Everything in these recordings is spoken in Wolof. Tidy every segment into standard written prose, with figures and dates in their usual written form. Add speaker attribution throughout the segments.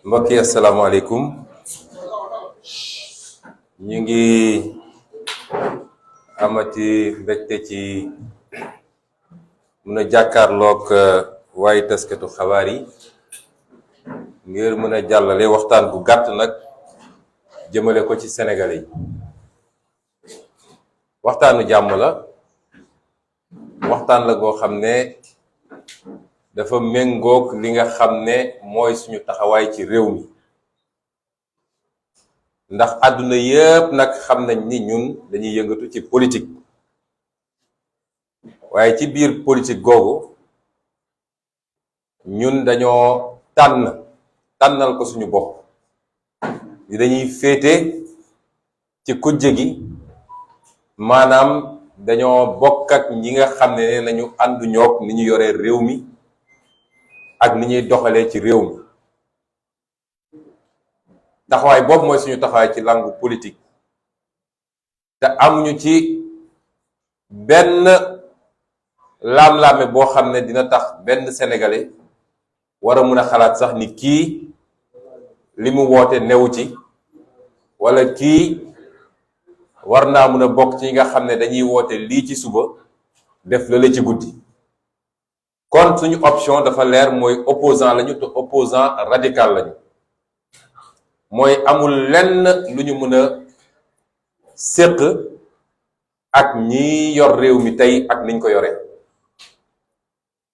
Speaker 1: mbokk yi asalaamaaleykum ñu ngi amati mbégte ci mën a jàkkaarloog waaye taskatu xabaar yi ngir mën a jàllale waxtaan bu gàtt nag jëmale ko ci Sénégalais yi. waxtaanu jàmm la, waxtaan la goo xam ne dafa méngoog li nga xam ne mooy suñu taxawaay ci réew mi, ndax àdduna yépp nag xam nañ ni ñun dañuy yëngatu ci politique. waaye ci biir politique googu ñun dañoo tànnal ko suñu bopp di dañuy féete ci kujje gi, maanaam dañoo bokk ak ñi nga xam ne nañu àndu ñoog ni ñu yoree réew mi ak ni ñuy doxalee ci réew mi. taxawaay boobu mooy suñu taxawaay ci langue politique, te amuñu ci benn laam-laame boo xam ne dina tax benn sénégalais war a mun a xalaat sax ni kii li mu woote newu ci, wala kii war naa mun a bokk ci ñi nga xam ne dañuy woote lii ci suba def lële ci guddi. kon suñu option dafa leer, mooy opposant lañu, te opposant radical lañu. mooy amul lenn lu ñu mën a séq ak ñi yor réew mi tey ak niñ ko yore.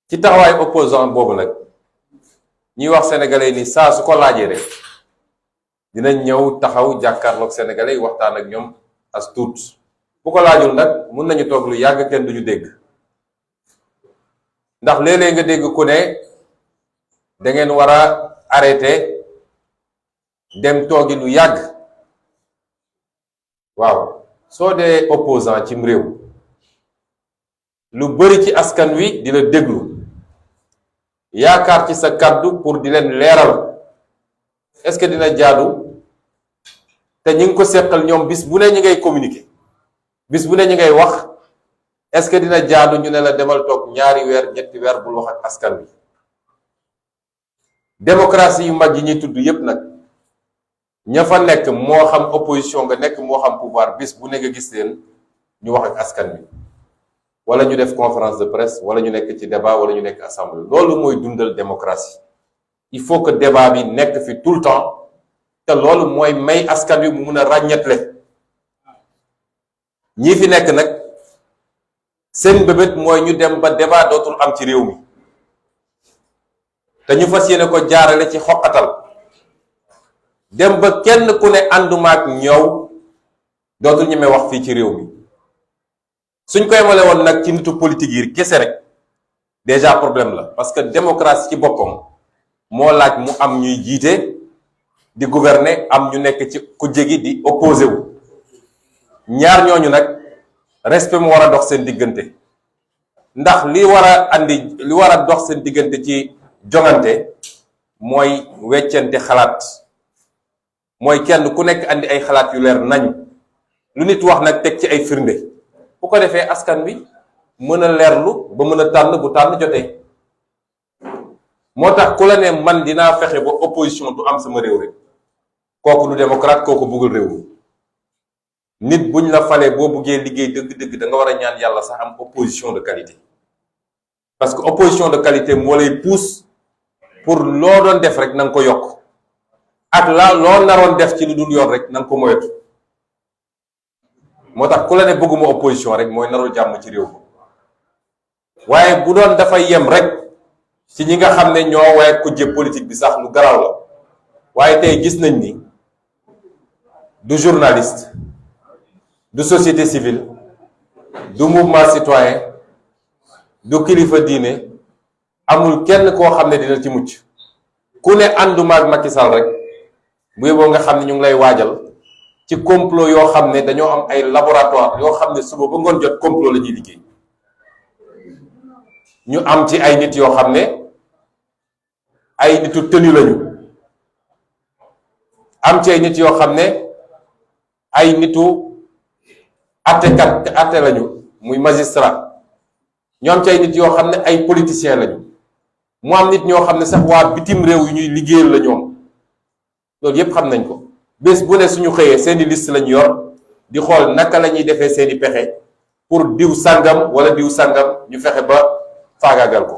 Speaker 1: ci taxawaay opposant boobu nag ñuy wax sénégalais ni saa su ko laajee rek dinañ ñëw taxaw jàkkaarloog sénégalais yi waxtaan ak ñoom as tuut. bu ko laajul nag mun nañu toog lu yàgg kenn duñu dégg, ndax léeg-léeg nga dégg ku ne da ngeen war a arrêté dem toogi lu yàgg. waaw, soo dee opposant cim réew, lu bari ci askan wi di la déglu, yaakaar ci sa kàddu pour di leen leeral. est-ce que dina jaadu te ñi ngi ko seqal ñoom bis bu ne ñi ngay communiquer, bis bu ne ñi ngay wax, est-ce que dina jaadu ñu ne la demal toog ñaari weer ñetti weer bul wax ak askan wi? démocratie yu mag yi ñuy tudd yépp nag, ña fa nekk moo xam opposition nga nekk moo xam pouvoir, bis bu ne nga gis leen ñu wax ak askan wi, wala ñu def conférence de presse, wala ñu nekk ci débat, wala ñu nekk assemblée. loolu mooy dundal démocratie. il faut que débat bi nekk fi tout le temps, te loolu mooy may askan wi mu mun a ràññetle. ñii fi nekk nag seen bébét mooy ñu dem ba débat dootul am ci réew mi, te ñu fas yéene ko jaarale ci xoqatal, dem ba kenn ku ne ànduma ak ñëw dootul ñeme wax fii ci réew mi. suñ koy male woon nag ci nitu politique yi kese rek déjà problème la, parce que démocratie ci boppam moo laaj mu am ñuy jiite di gouverner, am ñu nekk ci kujje gi di opposé wu. ñaar ñooñu nag respect mu war a dox seen diggante, ndax li war a dox seen diggante ci jongante mooy weccante xalaat, mooy kenn ku nekk andi ay xalaat yu leer nañu, lu nit wax nag teg ci ay firnde, bu ko defee askan wi mën a leerlu ba mën a tànn bu tànn jotee. moo tax ku la ne man dinaa fexe ba opposition du am sama réew rek, kooku du démocrate, kooku bëggul réew mi. nit buñ la falee boo buggee liggéey dëgg-dëgg da nga war a ñaan yàlla sax am opposition de qualité, parce que opposition de qualité moo lay pousse pour loo doon def rek na nga ko yokk, ak loo naroon def ci lu dul yoon rek na nga ko moytu. moo tax ku la ne bëgguma opposition rek mooy narul jàmm ci réew mi. waaye bu doon dafay yem rek ci ñi nga xam ne ñoo waaye kujje politique bi sax lu garaaw la. waaye tey gis nañ ni du journaliste, du société civile, du mouvement citoyen, du kilifa diine, amul kenn koo xam ne dina ci mucc. ku ne ànduma ak Macky Sall rek bu yeboo nga xam ne ñu ngi lay waajal ci complot yoo xam ne dañoo am ay laboratoire yoo xam ne suba ba ngoon jot complot la ñuy liggéey. ñu am ci ay nit yoo xam ne ay nitu tënu lañu, am ci ay nit yoo xam ne ay nitu attekat atte lañu muy magistrat, ñu am ci ay nit yoo xam ne ay politiciens lañu, mu am nit ñoo xam ne sax waa bitim réew yu ñuy liggéeyal la ñoom. loolu yépp xam nañ ko. bés bu ne suñu xëyee seeni liste lañu yor di xool naka la ñuy defee seeni pexe pour diw sàngam wala diw sàngam ñu fexe ba faagaagal ko.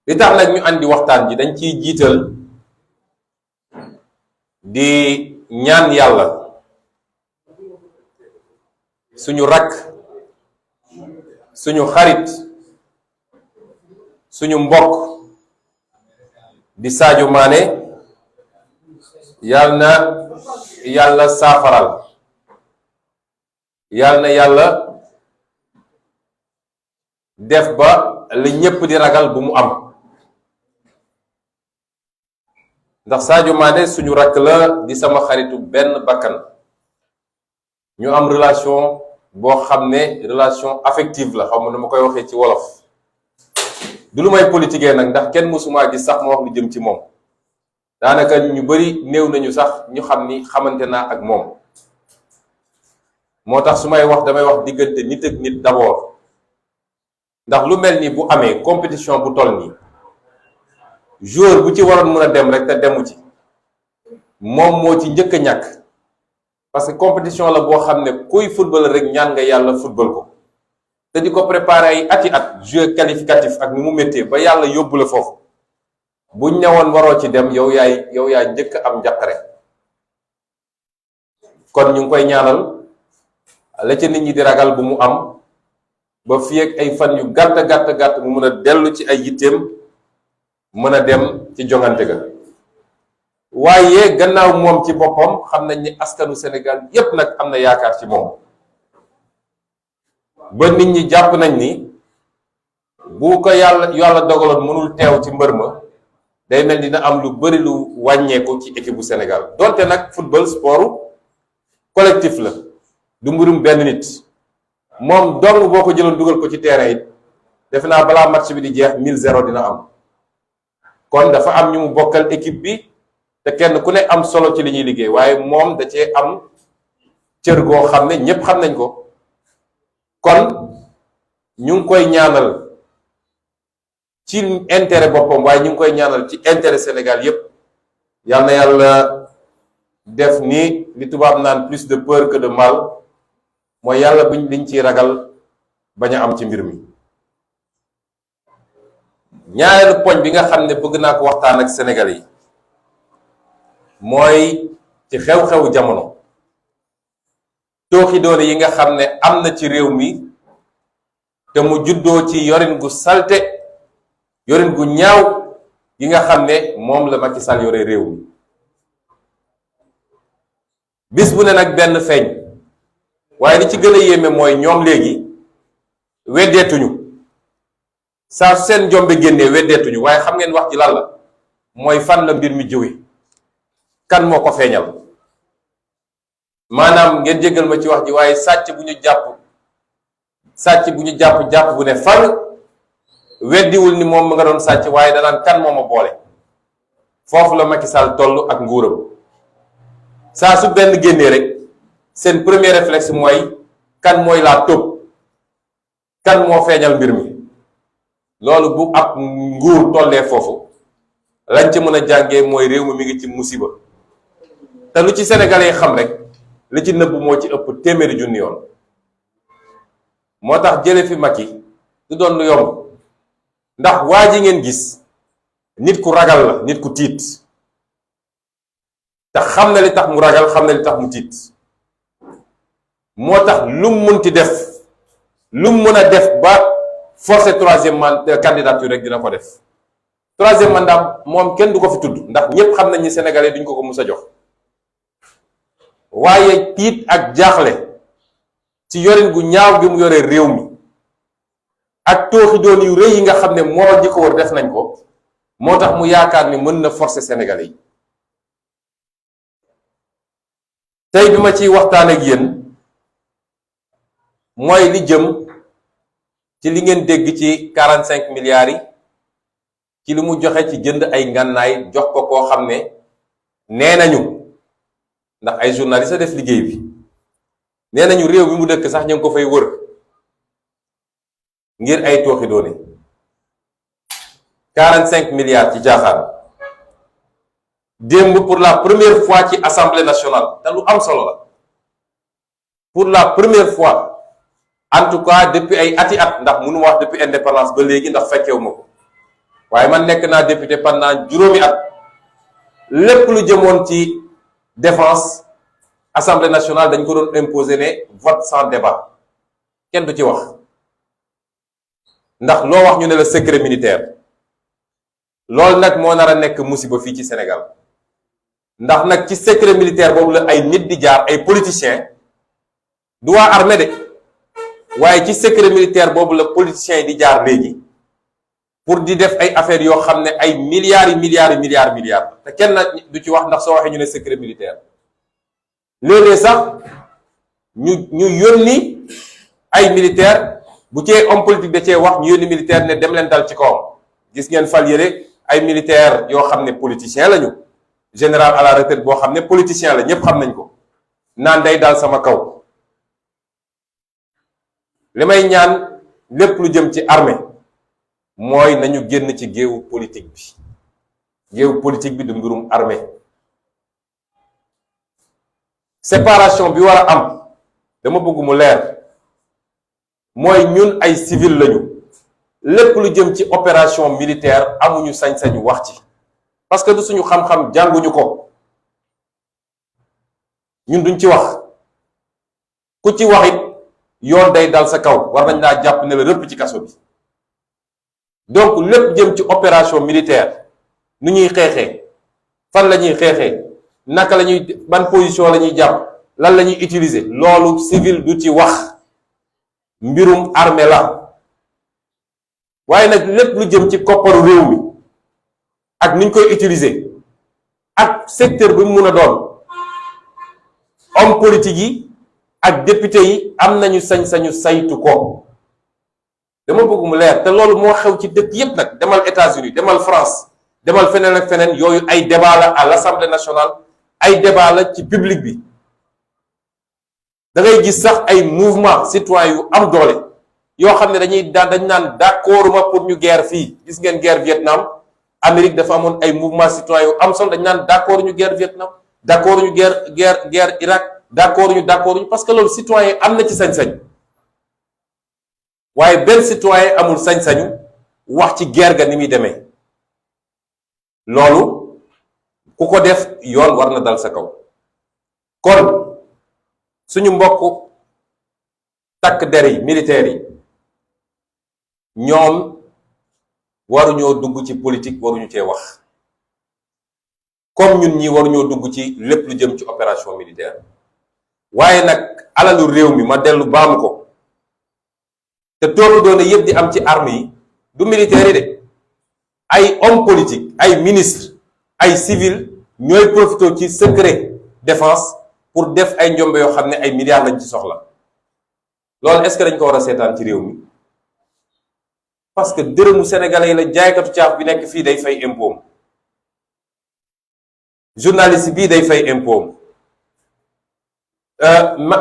Speaker 1: li tax nag ñu andi waxtaan ji dañ ciy jiital di ñaan yàlla suñu rakk, suñu xarit, suñu mbokk di Sadio Mané yàlla na yàlla saafaral, yàlla na yàlla def ba li ñépp di ragal bu mu am. ndax Sadio Mané suñu rakk la, di sama xaritu benn bakkan, ñu am relation boo xam ne relation affective la, xaw ma nu ma koy waxee ci wolof. du lu may politiquer nag, ndax kenn mësumaa gis sax ma wax lu jëm ci moom. daanaka ñu bari néew nañu sax ñu xam ni xamante naa ak moom. moo tax su may wax damay wax diggante nit ak nit d'abord, ndax lu mel ni bu amee compétition bu toll nii joueur bu ci waroon mën a dem rek te demu ci moom moo ci njëkk a ñàkk. parce que compétition la boo xam ne kuy football rek ñaan nga yàlla football ko te di ko préparer ay ati at jeu qualificatif ak ni mu méttee ba yàlla yóbbu la foofu. buñ ñëwoon waroo ci dem yow yaay njëkk am njàqare. kon ñu ngi koy ñaanal la ca nit ñi di ragal bu mu am ba fii ak ay fan yu gàtt mu mën a dellu ci ay yitteem, mën a dem ci jongante ga. waaye gannaaw moom ci boppam xam nañ ni askanu Sénégal yépp nag am na yaakaar ci moom. ba nit ñi jàpp nañ ni bu ko yàlla dogaloon mënul teew ci mbër ma, day mel dina am lu bari lu wàññeeku ci équipe bu Sénégal. donte nag football sportu collectif la, du mbirum benn nit. moom dong boo ko jëloon dugal ko ci terrain it defe naa balaa match bi di jeex 1000-0 dina am. kon dafa am ñu mu bokkal équipe bi te kenn ku ne am solo ci li ñuy liggéey, waaye moom da cee am cër goo xam ne ñépp xam nañ ko. kon ñu ngi koy ñaanal ci intérêt boppam, waaye ñu ngi koy ñaanal ci intérêt Sénégal yépp. yal na yàlla def ni li tubaab naan plus de peur que de mal, mooy yàlla liñ ciy ragal bañ a am ci mbir mi. ñaareelu poñ bi nga xam ne bëgg naa ko waxtaan ak Sénégalais yi mooy ci xew-xewu jamono, tooxi doone yi nga xam ne am na ci réew mi te mu juddoo ci yorin gu salte, yorin gu ñaaw yi nga xam ne moom la Macky Sall yore réew mi. bis bu ne nag benn feeñ, waaye li ci gën a yéeme mooy ñoom léegi weddeetuñu. saa su seen njombe génnee weddeetuñu, waaye xam ngeen wax ji lan la, mooy fan la mbir mi jóge, kan moo ko feeñal. maanaam ngeen jéggal ma ci wax ji, waaye sàcc bu ñu jàpp bu ne fan weddiwul ni moom mu nga doon sàcc, waaye danaan kan moo ma boole. foofu la Macky Sall toll ak nguuram. saa su benn génnee rek seen premier réflexe mooy kan mooy laa tóob, kan moo feeñal mbir mi. loolu bu ab nguur tollee foofu lañ ci mën a jàngee mooy réew mi ngi ci musiba. te lu ci sénégalais xam rek li ci nëbb moo ci ëpp téeméeri junni yoon. moo tax jële fi Macky du doon lu yomb, ndax waa ji ngeen gis nit ku ragal la, nit ku tiit. te xam na li tax mu ragal, xam na li tax mu tiit. moo tax lu mu munti def, lu mu mën a def ba forcer troisième candidature rek dina ko def. troisième mandat moom kenn du ko fi tudd, ndax ñépp xam nañ ni sénégalais duñ ko mus a jox. waaye tiit ak jaaxle ci yorin gu ñaaw gi mu yore réew mi ak tooxi doon yu rëy yi nga xam ne moo ñi ko war def nañ ko, moo tax mu yaakaar ni mën na forcer sénégalais yi. tey bi ma ciy waxtaan ak yéen mooy li jëm ci li ngeen dégg ci 45 milliards yi ci li mu joxe ci jënd ay ngànnaay jox ko koo xam ne nee nañu ndax ay journaliste def liggéey bi nee nañu réew mi mu dëkk sax ñu ngi ko fay wër ngir ay tooxi doone 45 milliards ci jaaxaan démb pour la première fois ci assemblée nationale te lu am solo la pour la première fois en tout cas depuis ay ati at ndax mënu ma wax depuis indépendance ba léegi ndax fekkewu ma ko waaye man nekk naa député pendant juróomi at lépp lu jëmoon ci défense assemblée nationale dañ ko doon imposer ne vote sans débat kenn du ci wax ndax loo wax ñu ne la secret militaire loolu nag moo nar a nekk musiba fii ci Sénégal ndax nag ci secret militaire boobu la ay nit di jaar ay politiciens du waa armée de waaye ci secret militaire boobu la politiciens yi di jaar léegi pour di def ay affaires yoo xam ne ay milliards te kenn du ci wax ndax soo waxee ñu ne secret militaire léeg-léeg sax ñu yónni ay militaire bu cee homme politique da cee wax ñu yónni militaire ne dem leen dal ci kawam gis ngeen fal yëre ay militaire yoo xam ne politicien lañu général à la retraite boo xam ne politicien la ñépp xam nañ ko naan day daal sama kaw li may ñaan lépp lu jëm ci armée mooy nañu génn ci géewu politique bi du mbirum armée séparation bi war a am dama bëgg mu leer mooy ñun ay civil lañu lépp lu jëm ci opération militaire amuñu sañ-sañu wax ci parce que du suñu xam-xam jànguñu ko ñun duñ ci wax ku ci wax it yoon day dal sa kaw war nañ laa jàpp ne la rëpp ci kaso bi donc lépp jëm ci opération militaire nu ñuy xeexee fan la ñuy xeexee naka la ñuy ban position la ñuy jàpp lan la ñuy utiliser loolu civil du ci wax mbirum armée la waaye nag lépp lu jëm ci kopparu réew mi ak ni ñu koy utiliser ak secteur bi mu mun a doon homme politique yi ak député yi am nañu sañ-sañu saytu ko dama bëgg mu leer te loolu moo xew ci dëkk yépp nag demal États-Unis demal France demal feneen ak feneen yooyu ay débat la à l'Assemblée nationale ay débat la ci public bi da ngay gis sax ay mouvement citoyen yu am doole yoo xam ne dañ naan d'accord ma pour ñu guerre fii gis ngeen guerre Vietnam Amérique dafa amoon ay mouvement citoyen yu am solo dañ naan d'accord ñu guerre Vietnam d'accord ñu guerre Irak d'accord ñu parce que loolu citoyen am na ci sañ-sañ waaye benn citoyen amul sañ-sañu wax ci guerre ga ni muy demee loolu ku ko def yoon war na dal sa kaw kon suñu mbokk takk der yi militaires yi ñoom waruñoo dugg ci politique waruñu cee wax comme ñun ñi waruñoo dugg ci lépp lu jëm ci opération militaire waaye nag alalu réew mi ma dellu baamu ko te toogu doone yëpp di am ci armes yi du militaire yi de ay homme politique ay ministre ay civil ñooy profité ci secret défense pour def ay njombe yoo xam ne ay milliards lañ ci soxla loolu est-ce que dañ ko war a seetaan ci réew mi parce que dërëmu sénégalais yi la jaaykatu caaf bi nekk fii day fay impôt journaliste bii day fay impôt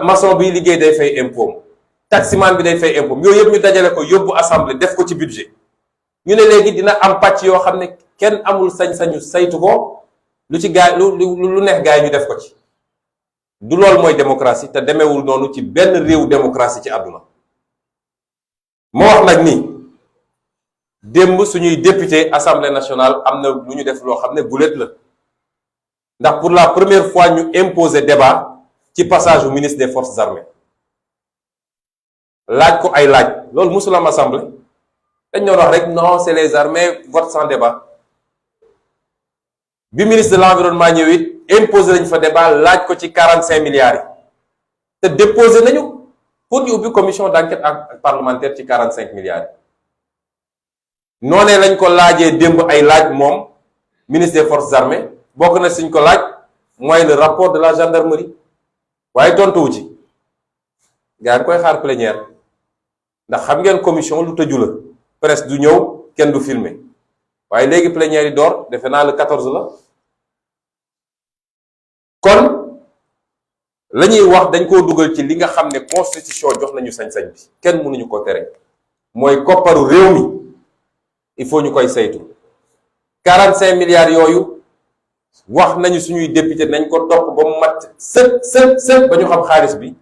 Speaker 1: maçon bi liggéey day fay impôt taximan bi day fay impôt yooyu yëpp ñu dajale ko yóbbu assemblée def ko ci budget ñu ne léegi dina am pàcc yoo xam ne kenn amul sañ-sañu saytu ko lu ci gaay lu neex gaay ñu def ko ci du loolu mooy démocratie te demewul noonu ci benn réew démocratie ci àdduna moo wax nag ni démb suñuy député assemblée nationale am na lu ñu def loo xam ne guléet la ndax pour la première fois ñu imposer débat ci passage au ministre des forces armées laaj ko ay laaj loolu musul am assemblée dañ doon wax rek non c'est les armées vote sans débat bi ministre de l'environnement ñëw it imposé nañ fa débat laaj ko ci 45 milliards yi te déposé nañu pour ñu ubbi commission d'enquête parlementaire ci 45 milliards yi noonee lañ ko laajee démb ay laaj moom ministre des forces armées bokk na suñ ko laaj mooy le rapport de la gendarmerie waaye tontuwu ci gaa ngi koy xaar plénière ndax xam ngeen commission lu tëju la presse du ñëw kenn du filmer waaye léegi plénière yi door defe naa le 14 la kon la ñuy wax dañ koo dugal ci li nga xam ne constitution jox nañu sañ-sañ bi kenn mënuñu ko tere mooy kopparu réew mi il faut ñu koy saytu 45 milliards yooyu wax nañu suñuy député nañ ko topp ba mu mat sëp ba ñu xam xaalis bi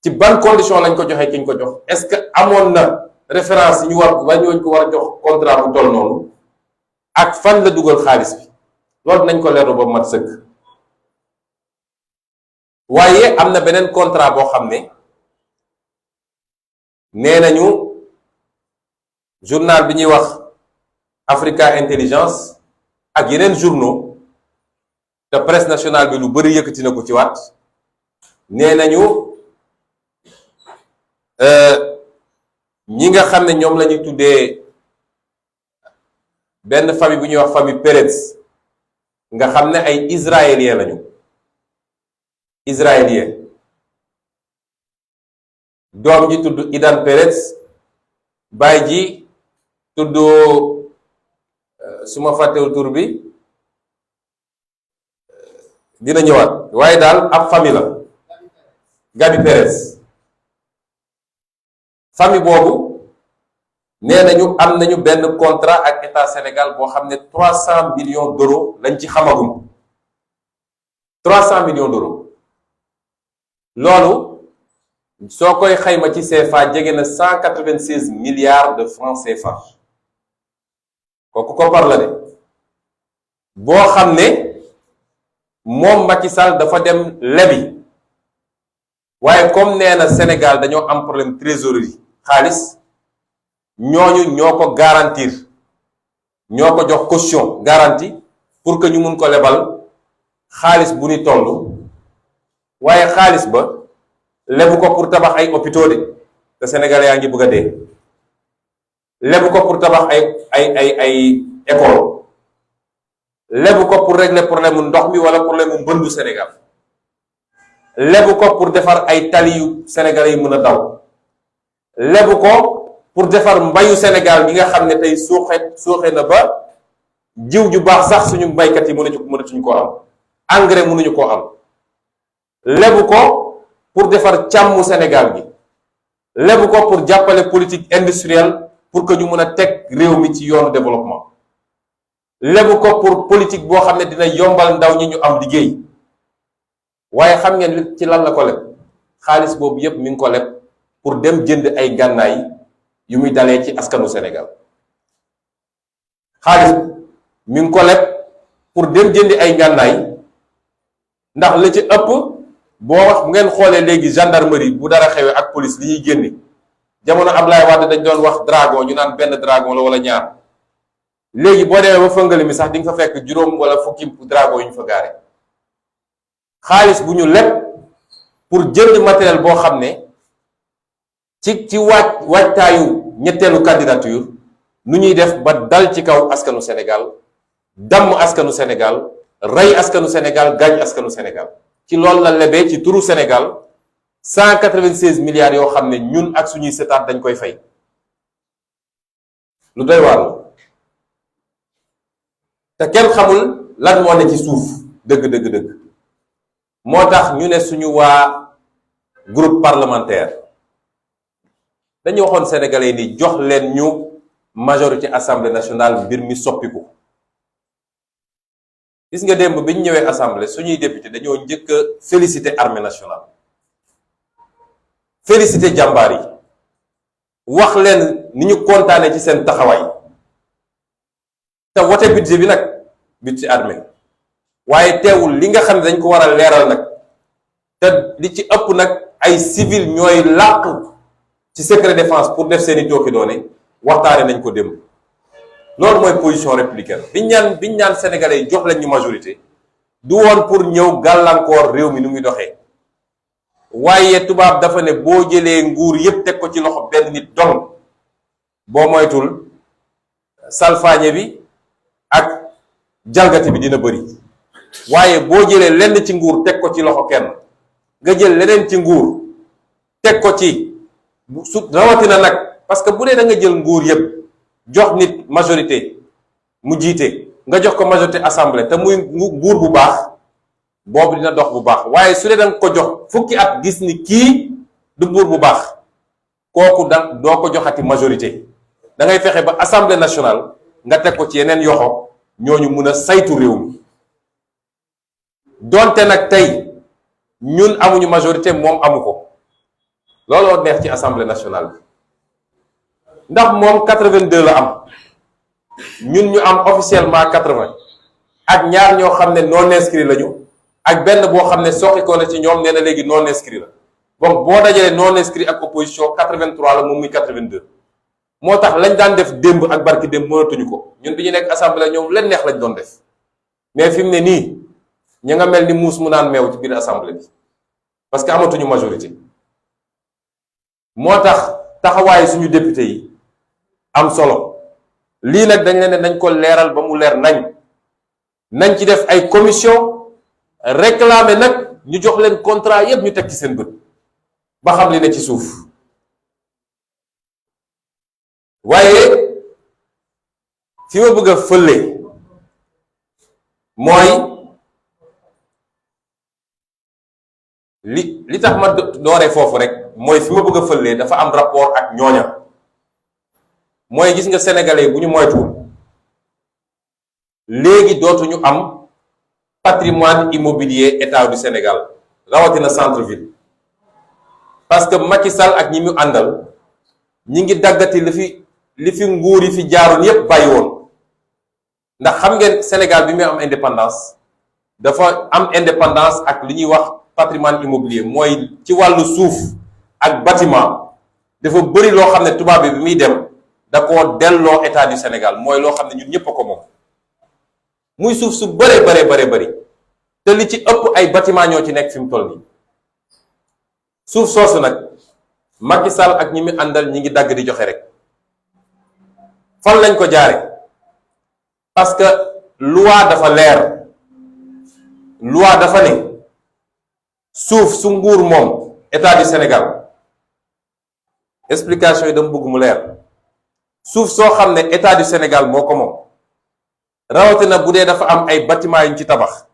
Speaker 1: ci ban condition lañ ko joxee ki ñu ko jox est-ce que amoon na référence yi ñu war wañooñ ko war a jox contrat bu toll noonu ak fan la dugal xaalis bi loolu nañ ko leerlu ba mu mat sëkk waaye am na beneen contrat boo xam ne nee nañu journal bi ñuy wax Africa Intelligence ak yeneen journaux te presse nationale bi lu bari yëkkati na ko ci waat nee nañu ñi nga xam ne ñoom la ñuy tuddee benn famille bu ñuy wax famille Pérez nga xam ne ay israélien lañu israélien doom ji tudd Idan Pérez baay ji tudd su ma fàttewul tur bi dina ñëwaat waaye daal ab famille la Gabi Pérez famille boobu nee nañu am nañu benn contrat ak état Sénégal boo xam ne 300 millions d'euros lañ ci xamagum 300 millions d'euros loolu soo koy xayma ci CFA jege na 196 milliards de francs CFA kooku koppar la de boo xam ne moom Macky Sall dafa dem lebi waaye comme nee na Sénégal dañoo am problème trésorerie xaalis ñooñu ñoo ko garantir ñoo ko jox caution garantie pour que ñu mun ko lebal xaalis bu ni toll waaye xaalis ba lebu ko pour tabax ay hôpitaux de te Sénégal yaa ngi bëgg a dee lebu ko pour tabax ay école lebu ko pour régler problème mu ndox mi wala problème mu mbëndu Sénégal lebu ko pour defar ay tali yu Sénégalais yi mën a daw lebu ko pour defar mbayu Sénégal bi nga xam ne tey suuxe na ba jiw ju baax sax suñu mbaykat yi mënatuñu koo am engrais mënuñu koo am lebu ko pour defar càmmu Sénégal bi lebu ko pour jàppale politique industrielle pour que ñu mën a teg réew mi ci yoonu développement lebu ko pour politique boo xam ne dina yombal ndaw ñi ñu am liggéey waaye xam ngeen ci lan la ko leb xaalis boobu yépp mi ngi ko leb pour dem jënd ay gànnaay yu muy dalee ci askanu Sénégal xaalis mi ngi ko leb pour dem jëndi ay gànnaay ndax la ci ëpp boo wax bu ngeen xoolee léegi gendarmerie bu dara xewee ak police li ñuy génne jamono Ablaye Wade dañ doon wax dragon ñu naan benn dragon la wala ñaar léegi boo demee ba fëngali mi sax di nga fa fekk juróom wala fukki dragon yu ñu fa gaare xaalis bu ñu leb pour jënd matériel boo xam ne ci waajtaayu ñetteelu candidature nu ñuy def ba dal ci kaw askanu Sénégal damm askanu Sénégal rey askanu Sénégal gaañ askanu Sénégal ci loolu la lebee ci turu Sénégal 196 milliards yoo xam ne ñun ak suñuy setaat dañ koy fay lu doy waar te kenn xamul lan moo ne ci suuf dëgg moo tax ñu ne suñu waa groupe parlementaire dañu waxoon sénégalais ni jox leen ñu majorité assemblée nationale mbir mi soppiku gis nga démb bi ñu ñëwee assemblée suñuy député dañoo njëkk a féliciter armée nationale féliciter jàmbaar yi wax leen ni ñu kontaane ci seen taxawaay te wote budget bi nag budget armée waaye teewul li nga xam ne dañ ko war a leeral nag te li ci ëpp nag ay civil ñooy làq ci secret défense pour def seeni tooki doone waxtaane nañ ko démb loolu mooy position républicaine biñ ñaan sénégalais yi jox leen ñu majorité du woon pour ñëw gàllankoor réew mi nu muy doxee waaye tubaab dafa ne boo jëlee nguur yépp teg ko ci loxo benn nit dong boo moytul salfaañe bi ak jalgati bi dina bëri waaye boo jëlee lenn ci nguur teg ko ci loxo kenn nga jël leneen ci nguur teg ko ci su rawatina nag parce que bu dee da nga jël nguur yëpp jox nit majorité mu jiite nga jox ko majorité assemblée te muy nguur bu baax boobu dina dox bu baax waaye su dee da nga ko jox fukki at gis ni kii du nguur bu baax kooku doo ko joxati majorité da ngay fexe ba assemblée nationale nga teg ko ci yeneen yoxo ñooñu mun a saytu réew mi donte nag tey ñun amuñu majorité moom amu ko looloo neex ci assemblée nationale bi ndax moom 82 la am ñun ñu am officiellement 80 ak ñaar ñoo xam ne non inscrit lañu ak benn boo xam ne soqikoo na ci ñoom nee na léegi non inscrit la donc boo dajalee non inscrit ak opposition 83 la moom muy 82 moo tax lañ daan def démb ak barki démb mënatuñu ko ñun bi ñu nekk assemblée ñoom leen neex lañ doon def mais fi mu ne nii ñu nga mel ni muus mu naan meew ci biir assemblée bi parce que amatuñu majorité moo tax taxawaayu suñu député yi am solo lii nag dañ leen ne nañ ko leeral ba mu leer nañ ci def ay commission réclamer nag ñu jox leen contrat yépp ñu teg ci seen bët ba xam li ne ci suuf waaye fi ma bëgg a fële mooy li tax ma dooree foofu rek mooy fi ma bëgg a fële dafa am rapport ak ñooña mooy gis nga sénégalais bu ñu moytuwul léegi dootuñu am patrimoine immobilier état du Sénégal rawatina centre ville parce que Macky Sall ak ñi mu àndal ñi ngi daggati li fi nguur yi fi jaaroon yépp bàyyi woon ndax xam ngeen Sénégal bi muy am indépendance dafa am indépendance ak li ñuy wax patrimoine immobilier mooy ci wàllu suuf ak bâtiment dafa bëri loo xam ne tubaab bi muy dem da koo delloo état du Sénégal mooy loo xam ne ñun ñëpp a ko moom muy suuf su bëree bëri te li ci ëpp ay bâtiment ñoo ci nekk fi mu toll nii suuf soosu nag Macky Sall ak ñi mu àndal ñi ngi dagg di joxe rek fan lañ ko jaare parce que loi dafa leer loi dafa ne suuf su nguur moom état du Sénégal explication yi dama bëgg mu leer suuf soo xam ne état du Sénégal moo ko moom rawatina bu dee dafa am ay bâtiment yu ñu ci tabax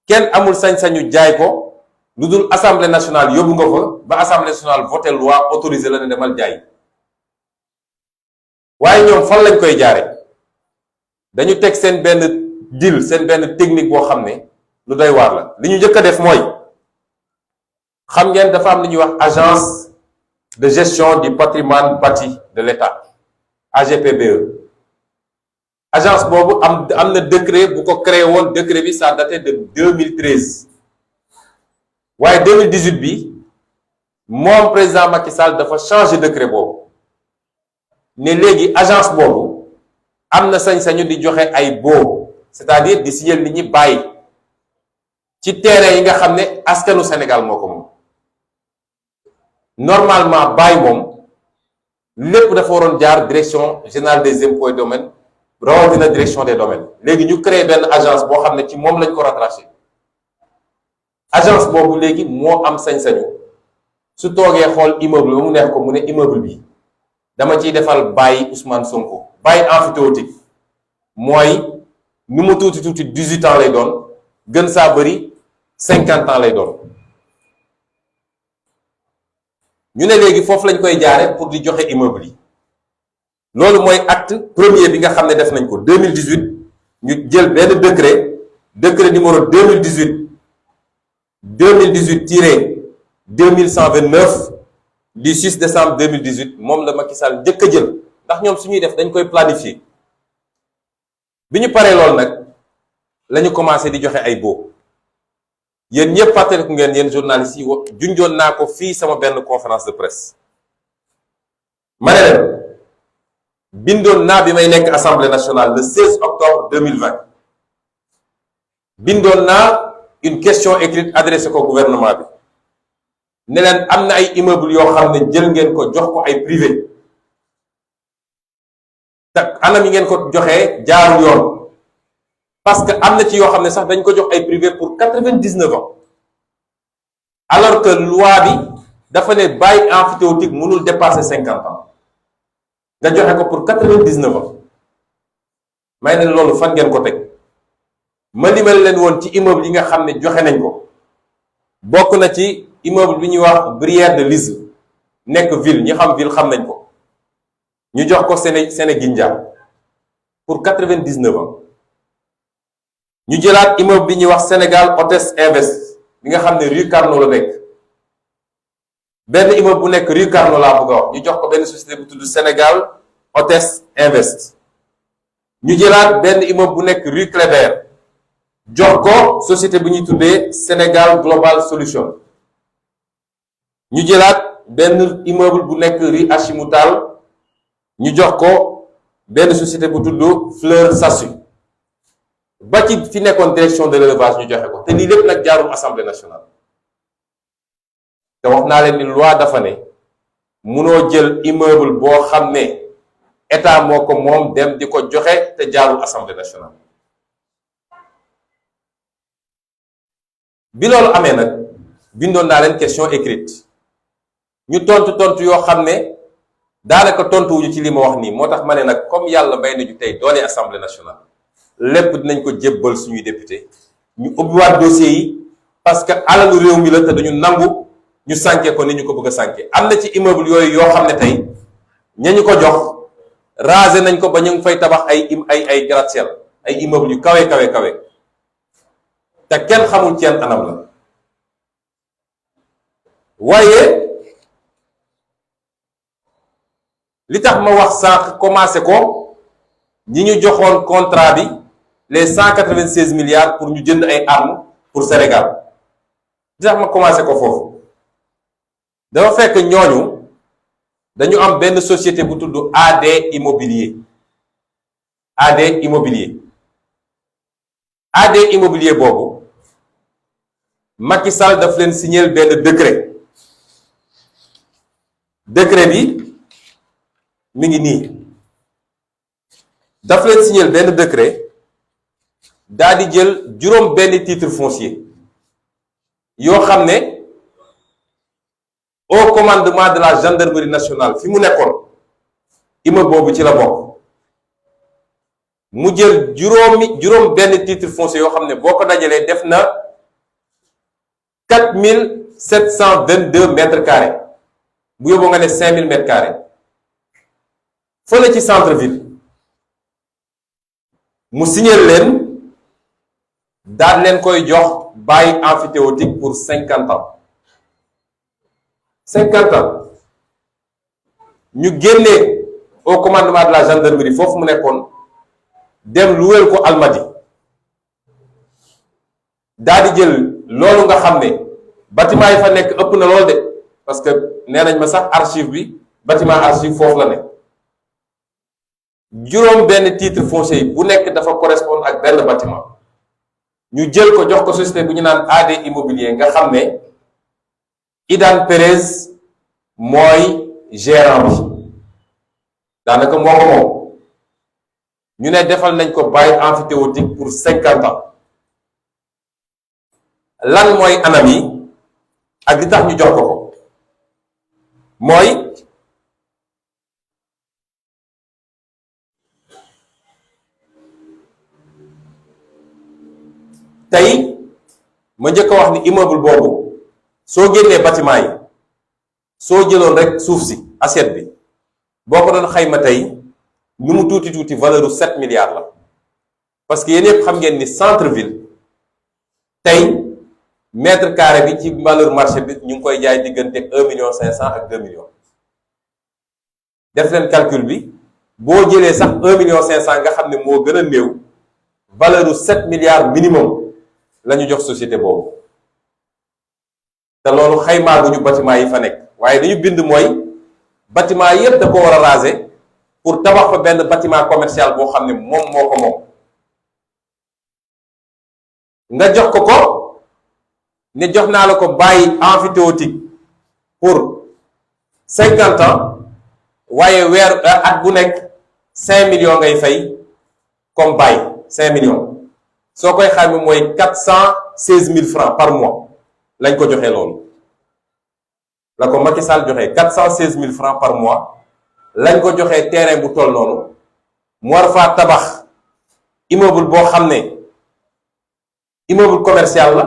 Speaker 1: kenn amul sañ-sañu jaay ko lu dul assemblée nationale yóbbu nga fa ba assemblée nationale voté loi autorisé la ne demal jaay waaye ñoom fan lañ koy jaare dañu teg seen benn deal seen benn technique boo xam ne lu doy waar la li ñu njëkk a def mooy xam ngeen dafa am lu ñuy wax agence de gestion du patrimoine bâti de l'État AGPBE agence boobu am na décret bu ko créé woon décret bi ça daté de 2013 waaye 2018 bi moom président Macky Sall dafa changé décret boobu ne léegi agence boobu am na sañ-sañu di joxe ay baux c'est-à-dire di signer nit ñi bàyyi ci terrain yi nga xam ne askanu Sénégal moo ko moom normalement bàyyi moom lépp dafa waroon jaar direction générale des impôts et domaines rawatina direction des domaines léegi ñu créé benn agence boo xam ne ci moom lañ ko rattaché agence boobu léegi moo am sañ-sañu su toogee xool immeuble ba mu neex ko mu ne immeuble bi dama ciy defal bàyyi Ousmane Sonko bàyyi emphytéotique mooy nu mu tuuti 18 ans lay doon gën saa bëri 50 ans lay doon ñu ne léegi foofu lañ koy jaare pour di joxe immeuble yi loolu mooy acte premier bi nga xam ne def nañ ko 2018 ñu jël benn décret numéro 2018-2129 du 6 décembre 2018 moom la Macky Sall njëkk a jël ndax ñoom suñuy def dañ koy planifier bi ñu paree loolu nag la ñu commencé di joxe ay baux yéen ñëpp fàttaliku ngeen yéen journalistes yi junjoon naa ko fii sama benn conférence de presse ma ne leen bindoon naa bi may nekk assemblée nationale le 16 octobre 2020 bindoon naa une question écrite adressée ko gouvernement bi ne leen am na ay immeuble yoo xam ne jël ngeen ko jox ko ay privé te anam yi ngeen ko joxee jaarul yoon parce que am na ci yoo xam ne sax dañ ko jox ay privé pour 99 ans alors que loi bi dafa ne bail emphytéotique mënul dépasser 50 ans nga joxe ko pour 99 ans may ne loolu fan ngeen ko teg. ma limal leen woon ci immeuble yi nga xam ne joxe nañ ko bokk na ci immeuble bi ñuy wax Brière de Lise nekk ville ñi xam ville xam nañ ko ñu jox ko Sénégindia pour 99 ans. ñu jëlaat immeuble bi ñuy wax Sénégal Hôtes Invest bi nga xam ne rue Carnot la nekk benn immeuble bu nekk rue Carnot laa bëgg a wax ñu jox ko benn société bu tudd Sénégal Hôtes Invest. ñu jëlaat benn immeuble bu nekk rue Clébert jox ko société bu ñuy tuddee Sénégal Global Solution. ñu jëlaat benn immeuble bu nekk rue Hachimoutal ñu jox ko benn société bu tudd Fleur Sassu ba ci fi nekkoon direction de l'élevage ñu joxe ko te lii lépp nag jaarul assemblée nationale. te wax naa leen ni loi dafa ne munoo jël immeuble boo xam ne état moo ko moom dem di ko joxe te jaarul assemblée nationale. bi loolu amee nag bindoon naa leen question écrite ñu tontu yoo xam ne daanaka tontuwuñu ci li ma wax nii moo tax ma ne nag comme yàlla may nañu tey doole assemblée nationale lépp dinañ ko jébbal suñuy député ñu ubbiwaat dossier yi parce que alalu réew mi la te dañu nangu ñu sànke ko ni ñu ko bëgg a sànke. am na ci immeuble yooyu yoo xam ne tey ñañu ko jox rasé nañ ko ba ñu ngi fay tabax ay gratte-ciel ay immeuble yu kawe te kenn xamul ci yan anam la. waaye li tax ma wax sànq commencé ko ñi ñu joxoon contrat bi les 196 milliards pour ñu jënd ay armes pour Sénégal li tax ma commencé ko foofu dafa fekk ñooñu dañu am benn société bu tudd AD Immobilier boobu Macky Sall daf leen signer benn décret bi mi ngi nii daf leen signer benn décret daal di jël juróom benn titre foncier yoo xam ne au commandement de la gendarmerie nationale fi mu nekkoon immeuble boobu ci la bokk mu jël juróom benn titre foncier yoo xam ne boo ko dajalee def na 4722 mètres carrés bu yóbboo nga ne 5000 mètres carrés fële ci centre ville mu signer leen daal leen koy jox bail emphytéotique pour 50 ans 50 ans ñu génnee au commandement de la gendarmerie foofu mu nekkoon dem luweel ko Almadi daal di jël loolu nga xam ne bâtiment yi fa nekk ëpp na lool de parce que nee nañ ma sax archive bi bâtiment archive foofu la nekk juróom benn titre foncier bu nekk dafa correspondre ak benn bâtiment ñu jël ko jox ko société bu ñu naan AD Immobilier nga xam ne Idan Perez mooy gérant bi daanaka moo ko moom ñu ne defal nañ ko bail emphytéotique pour 50 ans lan mooy anam yi ak li tax ñu jox ko mooy tey ma njëkk a wax ni immeuble boobu soo génnee bâtiment yi soo jëloon rek suuf si assiette bi boo ko doon xayma tey nu mu tuuti valeur u 7 milliards la parce que yéen yëpp xam ngeen ni centre ville tey mètre carré bi ci valeur marché bi ñu ngi koy jaay diggante 1,5 million ak 2 millions def leen calcul bi boo jëlee sax 1,5 million nga xam ne moo gën a néew valeur u 7 milliards minimum la ñu jox société boobu te loolu xaymaa gu ñu bâtiment yi fa nekk waaye dañu bind mooy bâtiment yépp da ko war a raser pour tabax fa benn bâtiment commercial boo xam ne moom moo ko moom nga jox ko ne jox naa la ko bail emphytéotique pour 50 ans waaye weer at bu nekk 5 millions ngay fay comme bail 5 millions soo koy xayma mooy 416 000 francs par mois lañ ko joxee loolu la ko Macky Sall joxee 416 000 francs par mois lañ ko joxee terrain bu toll noonu mu war faa tabax immeuble boo xam ne immeuble commercial la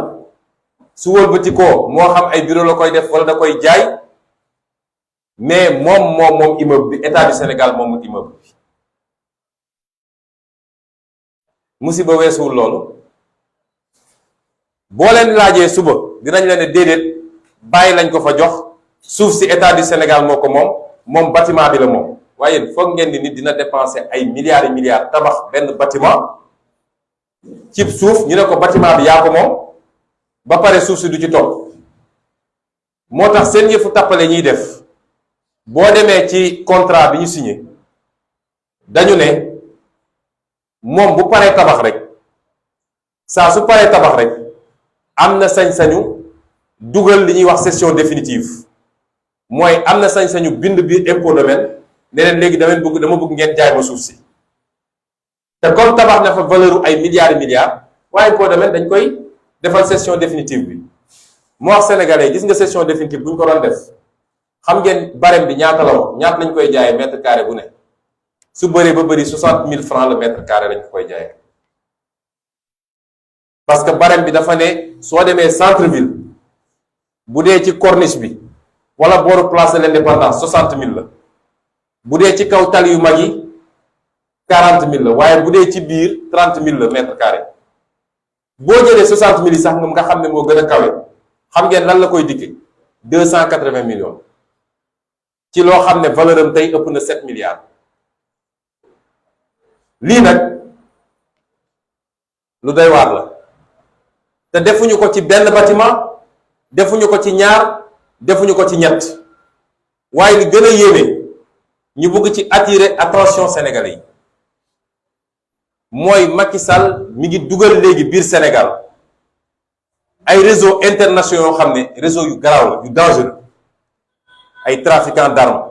Speaker 1: su wëlbati ko moo xam ay bureau la koy def wala da koy jaay mais moom immeuble bi état du Sénégal moomul immeuble bi. musiba weesuwul loolu boo leen laajee suba dinañ leen ne déedéet bàyyi lañ ko fa jox suuf si état du Sénégal moo ko moom bâtiment bi la moom. waaye foog ngeen ni nit dina dépenser ay milliards et milliards tabax benn bâtiment ci suuf ñu ne ko bâtiment bi yaa ko moom ba pare suuf si du ci topp. moo tax seen yëfu tappale ñuy def boo demee ci contrat bi ñu signé dañu ne moom bu paree tabax rek saa su paree tabax rek am na sañ-sañu dugal li ñuy wax cession définitive mooy am na sañ-sañu bind biir impôt domaine ne leen léegi dama bëgg ngeen jaay ma suuf si te comme tabax na fa valeur ay milliards et milliards waaye impôt domaine dañ koy defal cession définitive bi. moo wax sénégalais gis nga cession définitive bu ñu ko doon def xam ngeen barème bi ñaata la wax ñaata lañ koy jaayee mètre carré bu ne su bëree ba bëri 60 000 francs le mètre carré lañ ko koy jaayee parce que barème bi dafa ne soo demee centre ville bu dee ci corniche bi wala booru place de l'indépendance 60 000 la bu dee ci kaw tali yu mag yi 40 000 la waaye bu dee ci biir 30 000 la mètre carré boo jëlee 60 000 yi sax nga xam ne moo gën a kawe. xam ngeen lan la koy dikkee 280 millions ci loo xam ne valeur am tey ëpp na 7 milliards lii nag lu doy waar la te defuñu ko ci benn bâtiment defuñu ko ci ñaar defuñu ko ci ñett waaye li gën a yéeme ñu bëgg ci attirer attention sénégalais yi mooy Macky Sall mi ngi dugal léegi biir Sénégal ay réseaux internationaux yoo xam ne réseau yu garaaw la yu dangereux ay trafiquants d'armes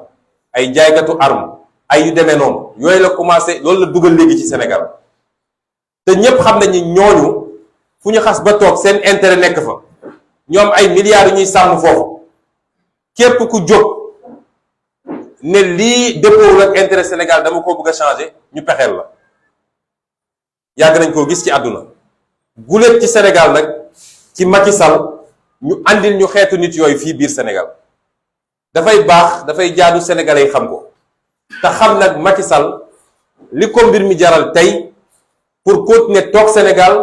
Speaker 1: ay jaaykatu armes ay yu demee noonu yooyu la commencé loolu la dugal léegi ci Sénégal te ñépp xam nañ ni ñooñu fu ñu xas ba toog seen intérêt nekk fa ñoom ay milliards yu ñuy sàmm foofu képp ku jóg ne lii dëppoowul ak intérêt Sénégal dama ko bëgg a changer ñu pexeel la yàgg nañ koo gis ci àdduna guléet ci Sénégal nag ci Macky Sall ñu andil ñu xeetu nit yooyu fii biir Sénégal dafay baax dafay jaadu sénégalais yi xam ko te xam nag Macky Sall li ko mbir mi jaral tey pour continuer toog Sénégal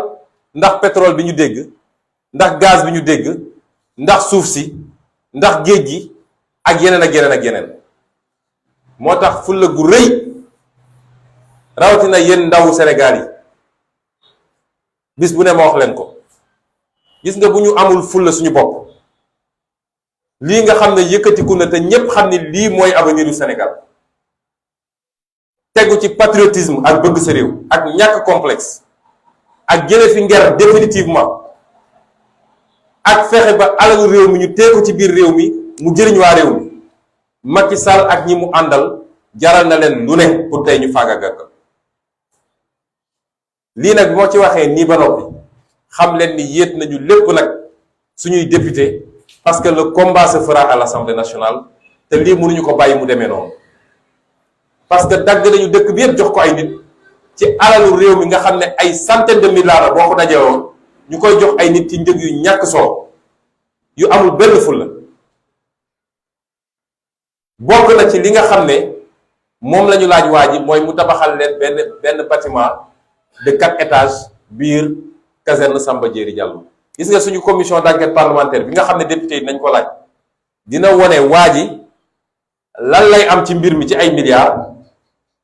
Speaker 1: ndax pétrole bi ñu dégg ndax gaz bi ñu dégg ndax suuf si ndax géej gi ak yeneen ak yeneen ak yeneen moo tax fulla gu rëy rawatina yéen ndawu Sénégal yi bis bu ne ma wax leen ko gis nga bu ñu amul fulla suñu bopp lii nga xam ne yëkkatiku na te ñépp xam ne lii mooy avenir du Sénégal tegu ci patriotisme ak bëgg sa réew ak ñàkk complexe ak jële fi nger définitivement ak fexe ba alalu réew mi ñu tee ko ci biir réew mi mu jëriñ waa réew mi Macky Sall ak ñi mu àndal jaral na leen lu ne pour tey ñu faagaagal ko lii nag moo ci waxee nii ba noppi xam leen ni yéet nañu lépp nag suñuy député parce que le combat se fera à l'Assemblée nationale te lii mënuñu ko bàyyi mu demee noonu parce que dagg nañu dëkk bi yëpp jox ko ay nit ci alalu réew mi nga xam ne ay centaine de milliards boo ko dajewoon ñu koy jox ay nit ci njëg yu ñàkk solo yu amul benn fulla bokk na ci li nga xam ne moom la ñu laaj waa ji mooy mu tabaxal leen benn bâtiment de 4 étages biir caserne Samba Diéry Diallo gis nga suñu commission d'enquête parlementaire bi nga xam ne député yi nañ ko laaj dina wone waa ji lan lay am ci mbir mi ci ay milliards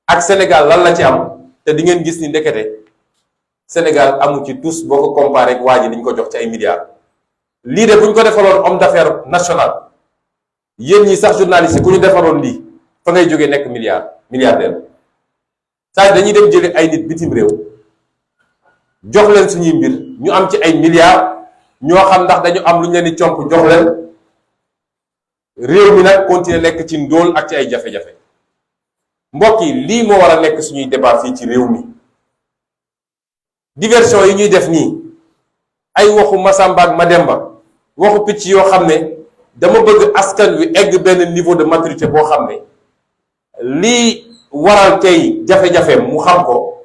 Speaker 1: ak Sénégal lan la ci am te di ngeen gis ni ndekete Sénégal amu ci tous boo ko comparé ak waa ji liñ ko jox ci ay milliards lii de bu ñu ko defaloon homme d'affaires national yéen ñi sax journaliste yi ku ñu defaloon lii fa ngay jógee nekk milliardaire saa dañuy dem jële ay nit bitim réew jox leen suñuy mbir ñu am ci ay milliards ñoo xam ndax dañu am lu ñu leen di comp jox leen réew mi nag continuer nekk ci ndóol ak ci ay jafe-jafe mbokk yi lii moo war a nekk suñuy débat fii ci réew mi diversion yi ñuy def nii ay waxu Masamba ak Mademba waxu picc yoo xam ne dama bëgg askan wi egg benn niveau de maturité boo xam ne lii waral tey jafe-jafe mu xam ko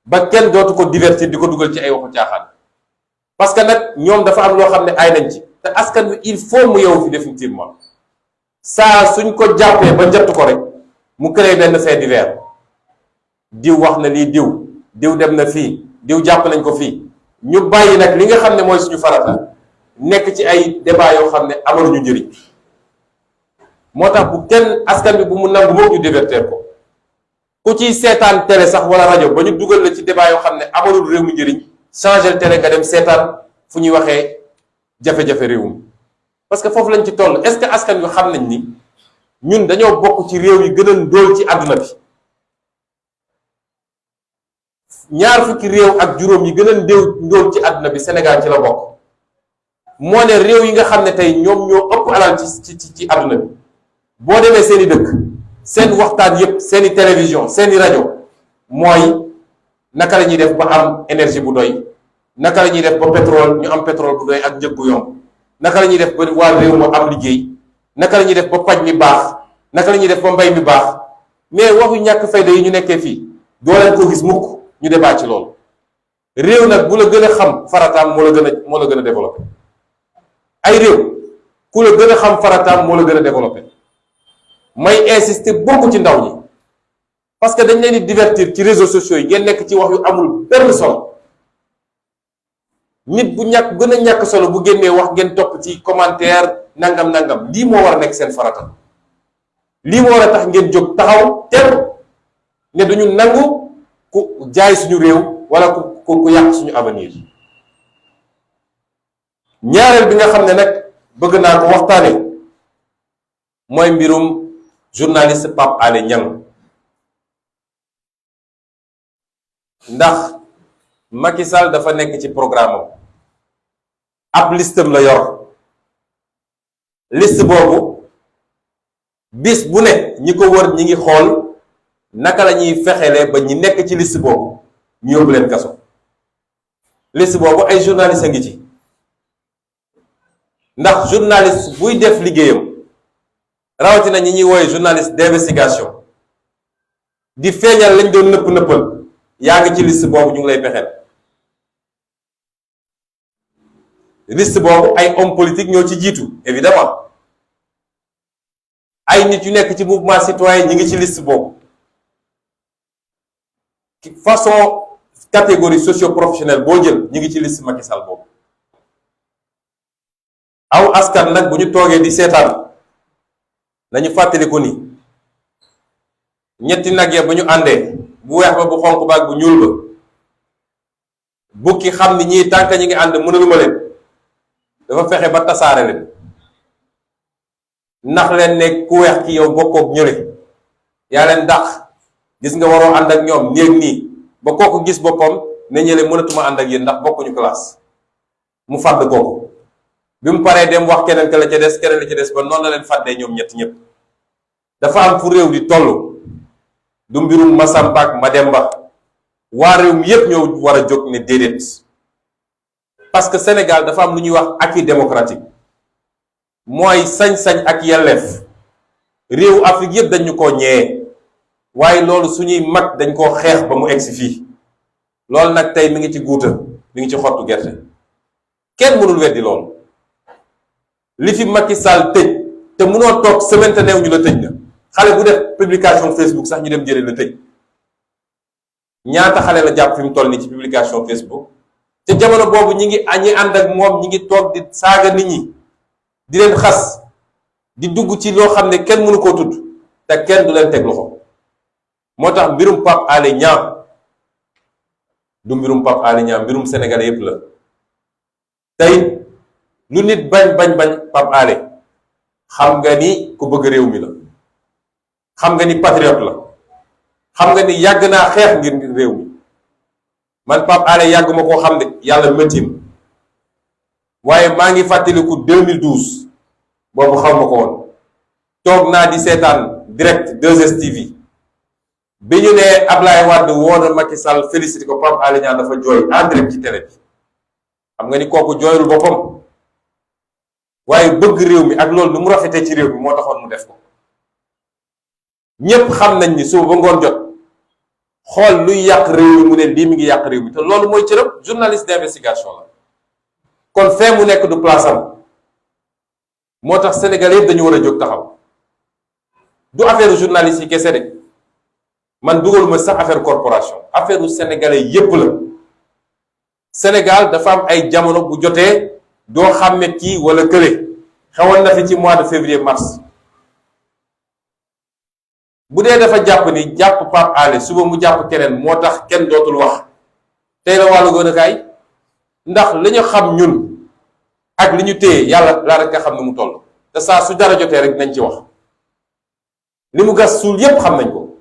Speaker 1: ba kenn dootu ko divertir di ko dugal ci ay waxu caaxaan parce que nag ñoom dafa am loo xam ne ay nañ ci te askan wi il faut mu yow fi définitivement saa suñ ko jàppee ba jot ko rek mu créé benn fait divers diw wax na lii diw dem na fii diw jàpp nañ ko fii ñu bàyyi nag li nga xam ne mooy suñu farata nekk ci ay débat yoo xam ne amaluñu njëriñ moo tax bu kenn askan bi bu mu nangu moom ñu divertir ko ku ciy seetaan télé sax wala rajo ba ñu dugal la ci débat yoo xam ne amalul réew mi njëriñ changer télé nga dem seetaan fu ñuy waxee jafe-jafe réew mi parce que foofu lañ ci toll est-ce que askan wi xam nañ ni ñun dañoo bokk ci réew yi gën a ndóol ci àdduna bi ñaar fukki réew ak juróom yi gën a ndóol ci àdduna bi Sénégal ci la bokk moo ne réew yi nga xam ne tey ñoom ñoo ëpp alal ci àdduna bi boo demee seeni dëkk seen waxtaan yépp seeni télévision seeni rajo mooy naka la ñuy def ba am énergie bu doy naka la ñuy def ba pétrole ñu am pétrole bu doy ak njëg bu yomb naka la ñuy def ba waa réew moo am liggéey naka la ñuy def ba paj mi baax naka la ñuy def ba mbay mi baax mais waxu ñàkk fayda yi ñu nekkee fii doo leen ko gis mukk ñu débat ci loolu réew nag bu la gën a xam farataam moo la gën a développé ay réew ku la gën a xam farataam moo la gën a développé may insister beaucoup ci ndaw ñi parce que dañ leen di divertir ci réseaux sociaux yi ngeen nekk ci wax yu amul benn solo nit bu ñàkk gën a ñàkk solo bu génnee wax ngeen topp ci commentaire nangam lii moo war a nekk seen farata lii moo war a tax ngeen jóg taxaw ter ne duñu nangu ku jaay suñu réew wala ku yàq suñu avenir ñaareel bi nga xam ne nag bëgg naa ko waxtaane mooy mbirum journaliste Pape Alé Niang ndax Macky Sall dafa nekk ci programme am ab listam la yor liste boobu bis bu ne ñi ko wër ñi ngi xool naka la ñuy fexele ba ñi nekk ci liste boobu ñu yóbbu leen kaso liste boobu ay journaliste a ngi ci ndax journaliste buy def liggéeyam rawatina ñi ñuy wooye journaliste d'investigation di feeñal lañ doon nëppal yaa ngi ci liste boobu ñu ngi lay pexeel liste boobu ay homme politique ñoo ci jiitu évidemment ay nit yu nekk ci mouvement citoyen ñi ngi ci liste boobu façon catégorie socio-professionnelle boo jël ñi ngi ci liste Macky Sall boobu aw askan nag bu ñu toogee di seetaan nañu fàttaliku ni ñetti nag ya bu ñu àndee bu weex ba bu xonq ba ak bu ñuul ba bukki xam ni ñii tànk ñi ngi ànd mënaluma leen dafa fexe ba tasaare leen ndax leen ne ku weex ki yow bokkook ñële yaa leen dàq gis nga waroo ànd ak ñoom néeg nii ba kooku gis boppam ne ñële mënatuma ànd ak yéen ndax bokkuñu classe mu fàdd kooku bi mu paree dem wax keneen ka la ca des keneen la ca des ba noonu la leen fàddee ñoom ñëpp dafa am fu réew di toll du mbirum Masamba ak Mademba waa réew mi yépp ñoo war a jóg ne déedéet parce que Sénégal dafa am lu ñuy wax acquis démocratique mooy sañ-sañ ak yelleef réewu Afrique yépp dañu ko ñee waaye loolu suñuy mag dañ koo xeex ba mu egsi fii loolu nag tey mi ngi ci guuta mi ngi ci xottu gerte kenn mënul weddi loolu li fi Macky Sall tëj te mënoo toog semaine te neew ñu la tëj na xale bu def publication Facebook sax ñu dem jëlee la tëj ñaata xale la jàpp fi mu toll nii ci publication Facebook te jamono boobu ñi ànd ak moom ñi ngi toog di saaga nit ñi di leen xas di dugg ci loo xam ne kenn mënu koo tudd te kenn du leen teg loxo moo tax mbirum Pape Alé Niang du mbirum Pape Alé Niang mbirum Sénégalais yépp la tey lu nit bañ Pape Alé xam nga ni ku bëgg réew mi la xam nga ni patriote la xam nga ni yàgg naa xeex ngir réew mi man Pape Alé yàgg ma koo xam ne yàlla méttim waaye maa ngi fàttaliku 2012 boobu xaw ma ko woon toog naa di seetaan direct 2STV bi ñu ne Ablaye Wade woo na Macky Sall félicité ko Pape Alé Niang dafa jooy en direct ci télé bi xam nga ni kooku jooyul boppam waaye bëgg réew mi ak loolu lu mu rafetee ci réew mi moo taxoon mu def ko. ñépp xam nañ ni suba ba ngoon jot xool luy yàq réew mi mu ne lii mi ngi yàq réew mi te loolu mooy cërëb journaliste d'investigation la. kon fee mu nekk du place am moo tax sénégalais yëpp dañu war a jóg taxaw du affaire journaliste yi kese de man dugaluma sax affaire corporation affaire u sénégalais yépp la. Sénégal dafa am ay jamono bu jotee doo xàmme kii wala kële xewoon na fi ci mois de février mars bu dee dafa jàpp ni jàpp Pape Alé suba mu jàpp keneen moo tax kenn dootul wax tey la wàllu gën a kaay ndax li ñu xam ñun ak li ñu téye yàlla laa rek nga xam ne mu toll te saa su dara jotee rek nañ ci wax li mu gas suul yépp xam nañ ko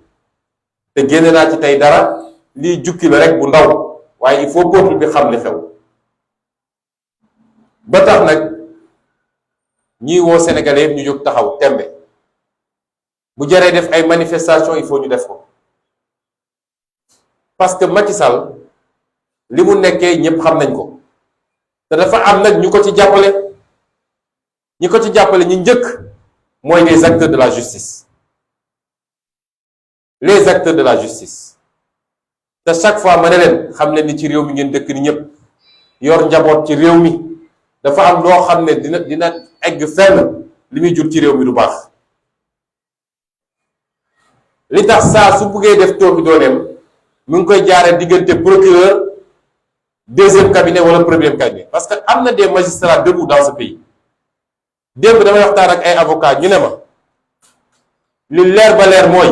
Speaker 1: te génne naa ci tey dara lii jukki la rek bu ndaw waaye il faut peuple bi xam li xew ba tax nag ñiy woo sénégalais yëpp ñu jóg taxaw tembe bu jaree def ay manifestation il faut ñu def ko parce que Macky Sall li mu nekkee ñëpp xam nañ ko te dafa am nag ñu ko ci jàppale ñi ko ci jàppale ñi njëkk mooy les acteurs de la justice les acteurs de la justice te chaque fois ma ne leen xam leen ni ci réew mi ngeen dëkk ni ñëpp yor njaboot ci réew mi dafa am loo xam ne dina egg fenn li muy jur ci réew mi du baax li tax saa su buggee def toogi dooneem mu ngi koy jaaree diggante procureur deuxième cabinet wala premier cabinet parce que am na des magistrats debout dans ce pays démb damay waxtaan ak ay avocats ñu ne ma li leer ba leer mooy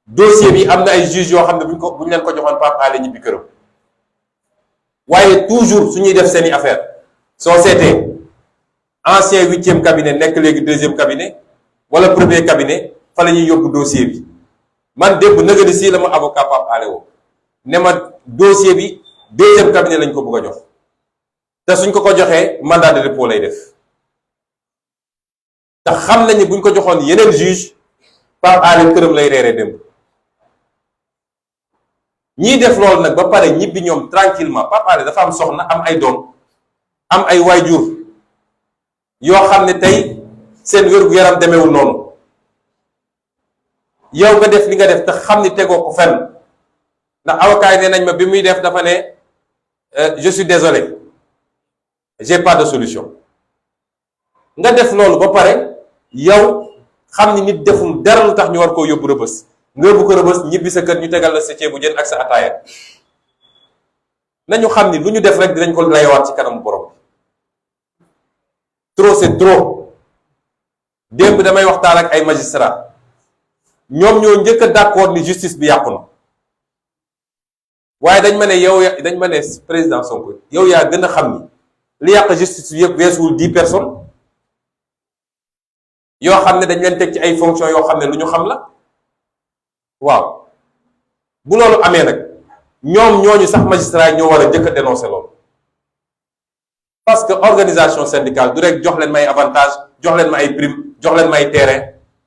Speaker 1: dossier bi am na ay juges yoo xam ne buñ leen ko joxoon Pape Alé ñibbi këram waaye toujours su ñuy def seeni affaire soo seetee ancien 8e cabinet nekk léegi 2e cabinet wala premier cabinet fa la ñuy yóbbu dossier bi man démb nëgëni si la ma avocat Pape Alé woo ne ma dossier bi 2e cabinet lañ ko bëgg a jox te suñ ko joxee mandat de dépôt lay def te xam nañ ni buñ ko joxoon yeneen juge Pape Alé këram lay reeree démb ñiy def loolu nag ba pare ñibbi ñoom tranquillement Pape Alé dafa am soxna am ay doom am ay waajur yoo xam ne tey seen wér-gu-yaram demeewul noonu yow nga def li nga def te xam ni tegoo ko fenn ndax avocat yi nee nañ ma bi muy def dafa ne je suis désolé j'ai pas de solution nga def loolu ba pare yow xam ni nit deful dara lu tax ñu war koo yóbbu rëbës nga yóbbu ko rëbës ñibbi sa kër ñu tegal la sa ceebu jën ak sa ataaya nañu xam ni lu ñu def rek dinañ ko layowaat ci kanamu borom trop c'est trop démb damay waxtaan ak ay magistrat ñoom ñoo njëkk a d'accord ni justice bi yàqu na waaye dañ ma ne président Sonko yow yaa gën a xam ni li yàq justice bi yëpp weesuwul 10 personnes yoo xam ne dañ leen teg ci ay fonctions yoo xam ne lu ñu xam la waaw bu loolu amee nag ñoom ñooñu sax magistrat yi ñoo war a njëkk a dénoncer loolu parce que organisation syndicale du rek jox leen may avantage jox leen ma ay prime jox leen ma ay terrain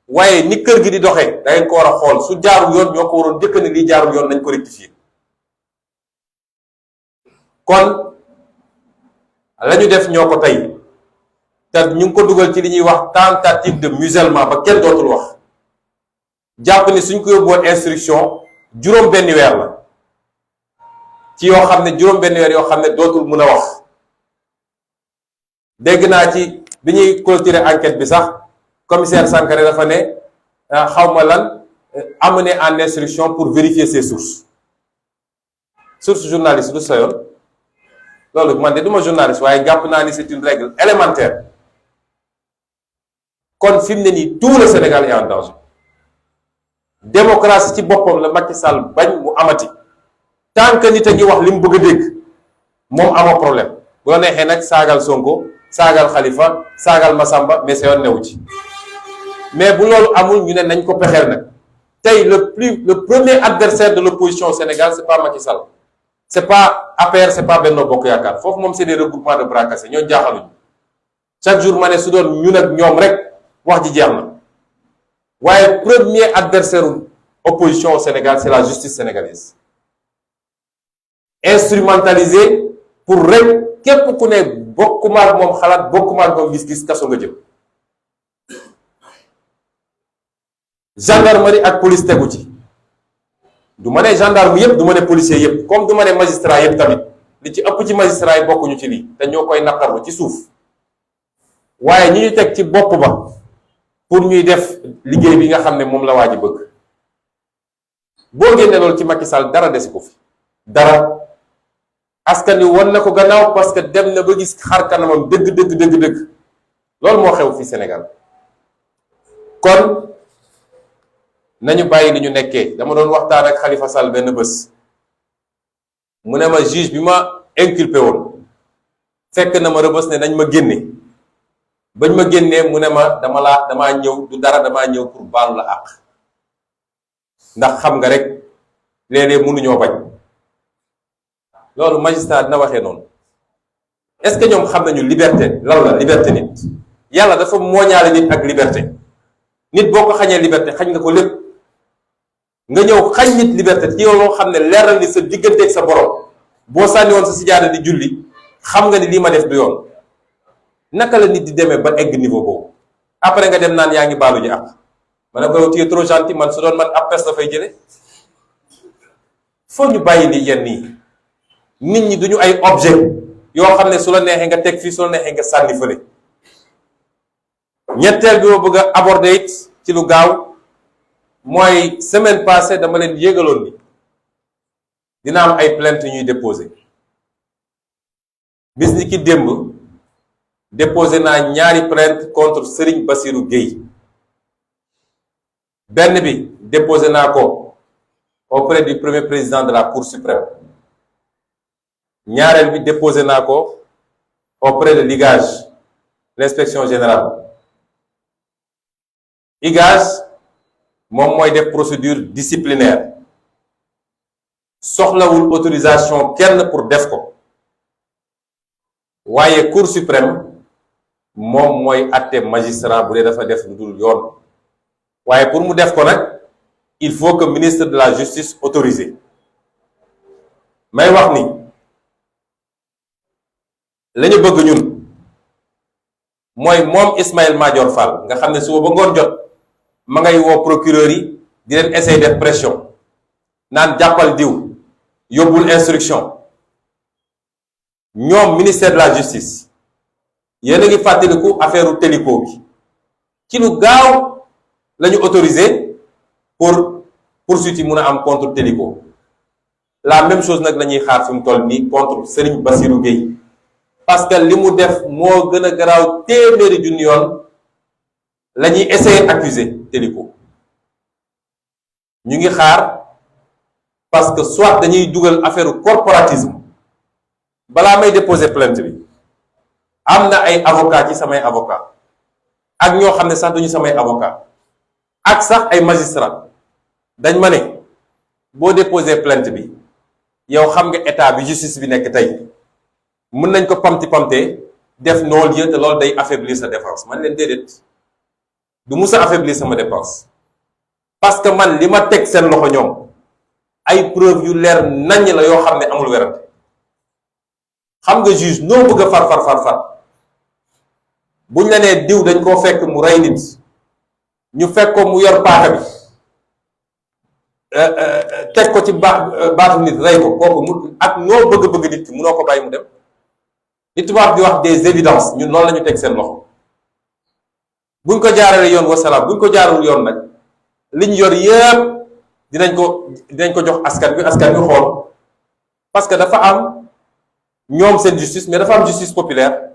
Speaker 1: waaye ni kër gi di doxee da ngeen ko war a xool su jaarul yoon ñoo ko waroon njëkk ne lii jaarul yoon nañ ko rectifier kon la ñu def ñoo ko tey te ñu ngi ko dugal ci li ñuy wax tentative de musellement ba kenn dootul wax jàpp ni suñ ko yóbbuwoon instruction juróom benn weer la ci yoo xam ne juróom benn weer yoo xam ne dootul mën a wax dégg naa ci bi ñuy clôturer enquête bi sax commissaire Sankaré dafa ne xawma lan amené en instruction pour vérifier ses sources journaliste du sa yoon loolu man de duma journaliste waaye jàpp naa ni c'est une règle élémentaire kon fi mu ne nii tout le Sénégal est en danger démocratie ci boppam la Macky Sall bañ mu amati tant que nit a ngi wax li mu bëgg a dégg moom amoo problème bu la neexee nag saagal Sonko saagal Khalifa saagal Massamba mais sa yoon newu ci mais bu loolu amul ñu ne nañ ko pexeel nag tey le premier adversaire de l'opposition au Sénégal c'est pas Macky Sall c'est pas APR c'est pas Benno Bokk Yaakaar foofu moom c'est des regroupements de bras cassés ñoo jaaxaluñu chaque jour ma ne su doon ñun ak ñoom rek wax ji jeex na waaye premier adversaire opposition au Sénégal c'est la justice sénégalaise instrumentalisée pour rek képp ku ne bokkuma ak moom xalaat bokkuma ak moom gis-gis kaso nga jëm. gendarmerie ak police tegu ci. du ma ne gendarme yëpp du ma ne policier yëpp comme du ma ne magistrat yëpp tamit li ci ëpp ci magistrat yi bokkuñu ci lii te ñoo koy naqarlu ci suuf waaye ñi ñu teg ci bopp ba pour ñuy def liggéey bi nga xam ne moom la waa ji bëgg boo génne loolu ci Macky Sall dara desi ko fi dara askan wi won na ko gannaaw parce que dem na ba gis xar kanamam dëgg loolu moo xew fi Sénégal kon nañu bàyyi li ñu nekkee. dama doon waxtaan ak Khalifa Sall benn bés mu ne ma juge bi ma inculpé woon fekk na ma rëbës ne nañ ma génne bañ ma génnee mu ne ma damaa ñëw du dara damaa ñëw pour baalu la àq ndax xam nga rek léeg-léeg mënuñoo bañ. loolu magistrat dina waxee noonu est-ce que ñoom xam nañu liberté lan la liberté nit yàlla dafa mooñaale nit ak liberté nit boo ko xañee liberté xañ nga ko lépp nga ñëw xañ nit liberté ci yow loo xam ne leeral ni sa digganteeg sa borom boo sànni woon sa sijaada di julli xam nga ni lii ma def du yoon naka la nit di demee ba egg niveau boobu après nga dem naan yaa ngi baalu ji ak ma ne ko yow tu es trop gentil man su doon man appes la fay jële foo ñu bàyyi li yenn nii nit ñi duñu ay objet yoo xam ne su la neexee nga teg fii su la neexee nga sànni fële. ñetteel bi ma bëgg a aborder it ci lu gaaw mooy semaine passée dama leen yégaloon ni dina am ay plainte ñuy déposé bis ni ki démb déposé naa ñaari plainte contre Serigne Bassirou Gueye benn bi déposé naa ko auprès du premier président de la Cour suprême ñaareel bi déposé naa ko auprès de l'IGAJ l'inspection générale. IGAJ moom mooy def procédure disciplinaire soxlawul autorisation kenn pour def ko waaye Cour suprême moom mooy àtte magistrat bu dee dafa def lu dul yoon waaye pour mu def ko nag il faut que ministre de la justice autorisé. may wax ni la ñu bëgg ñun mooy moom Ismaïla Madior Fall nga xam ne suba ba ngoon jot ma ngay woo procureur yi di leen essayer def pression naan jàppal diw yóbbul instruction ñoom ministère de la justice yéen a ngi fàttaliku affaire u Télico bi ci lu gaaw la ñu autorisé pour poursuite yi mun a am contre Télico la même chose nag la ñuy xaar fi mu toll nii contre Serigne Bassirou Gueye parce que li mu def moo gën a garaaw téeméeri junni yoon la ñuy essayer accuser Télico ñu ngi xaar parce que soit dañuy dugal affaire corporatisme balaa may déposer plainte bi am na ay avocat ci samay avocat ak ñoo xam ne sax duñu samay avocat ak sax ay magistrat dañ ma ne boo déposer plainte bi yow xam nga état bi justice bi nekk tey mën nañ ko pamti def non-lieu te loolu day affaiblir sa défense man leen déedéet du musa affaiblir sama défense parce que man li ma teg seen loxo ñoom ay preuve yu leer naññ la yoo xam ne amul werante xam nga juge noo bëgg a far buñ la nee diw dañ koo fekk mu rey nit ñu fekk ko mu yor paaka bi teg ko ci baatu nit rey ko kooku mu ak noo bëgg nit ki munoo ko bàyyi mu dem li tubaab di wax des évidences ñun loolu la ñu teg seen loxo buñ ko jaarale yoon wasalaam buñ ko jaarul yoon nag liñ yor yépp dinañ ko jox askan bi xool parce que dafa am ñoom seen justice mais dafa am justice populaire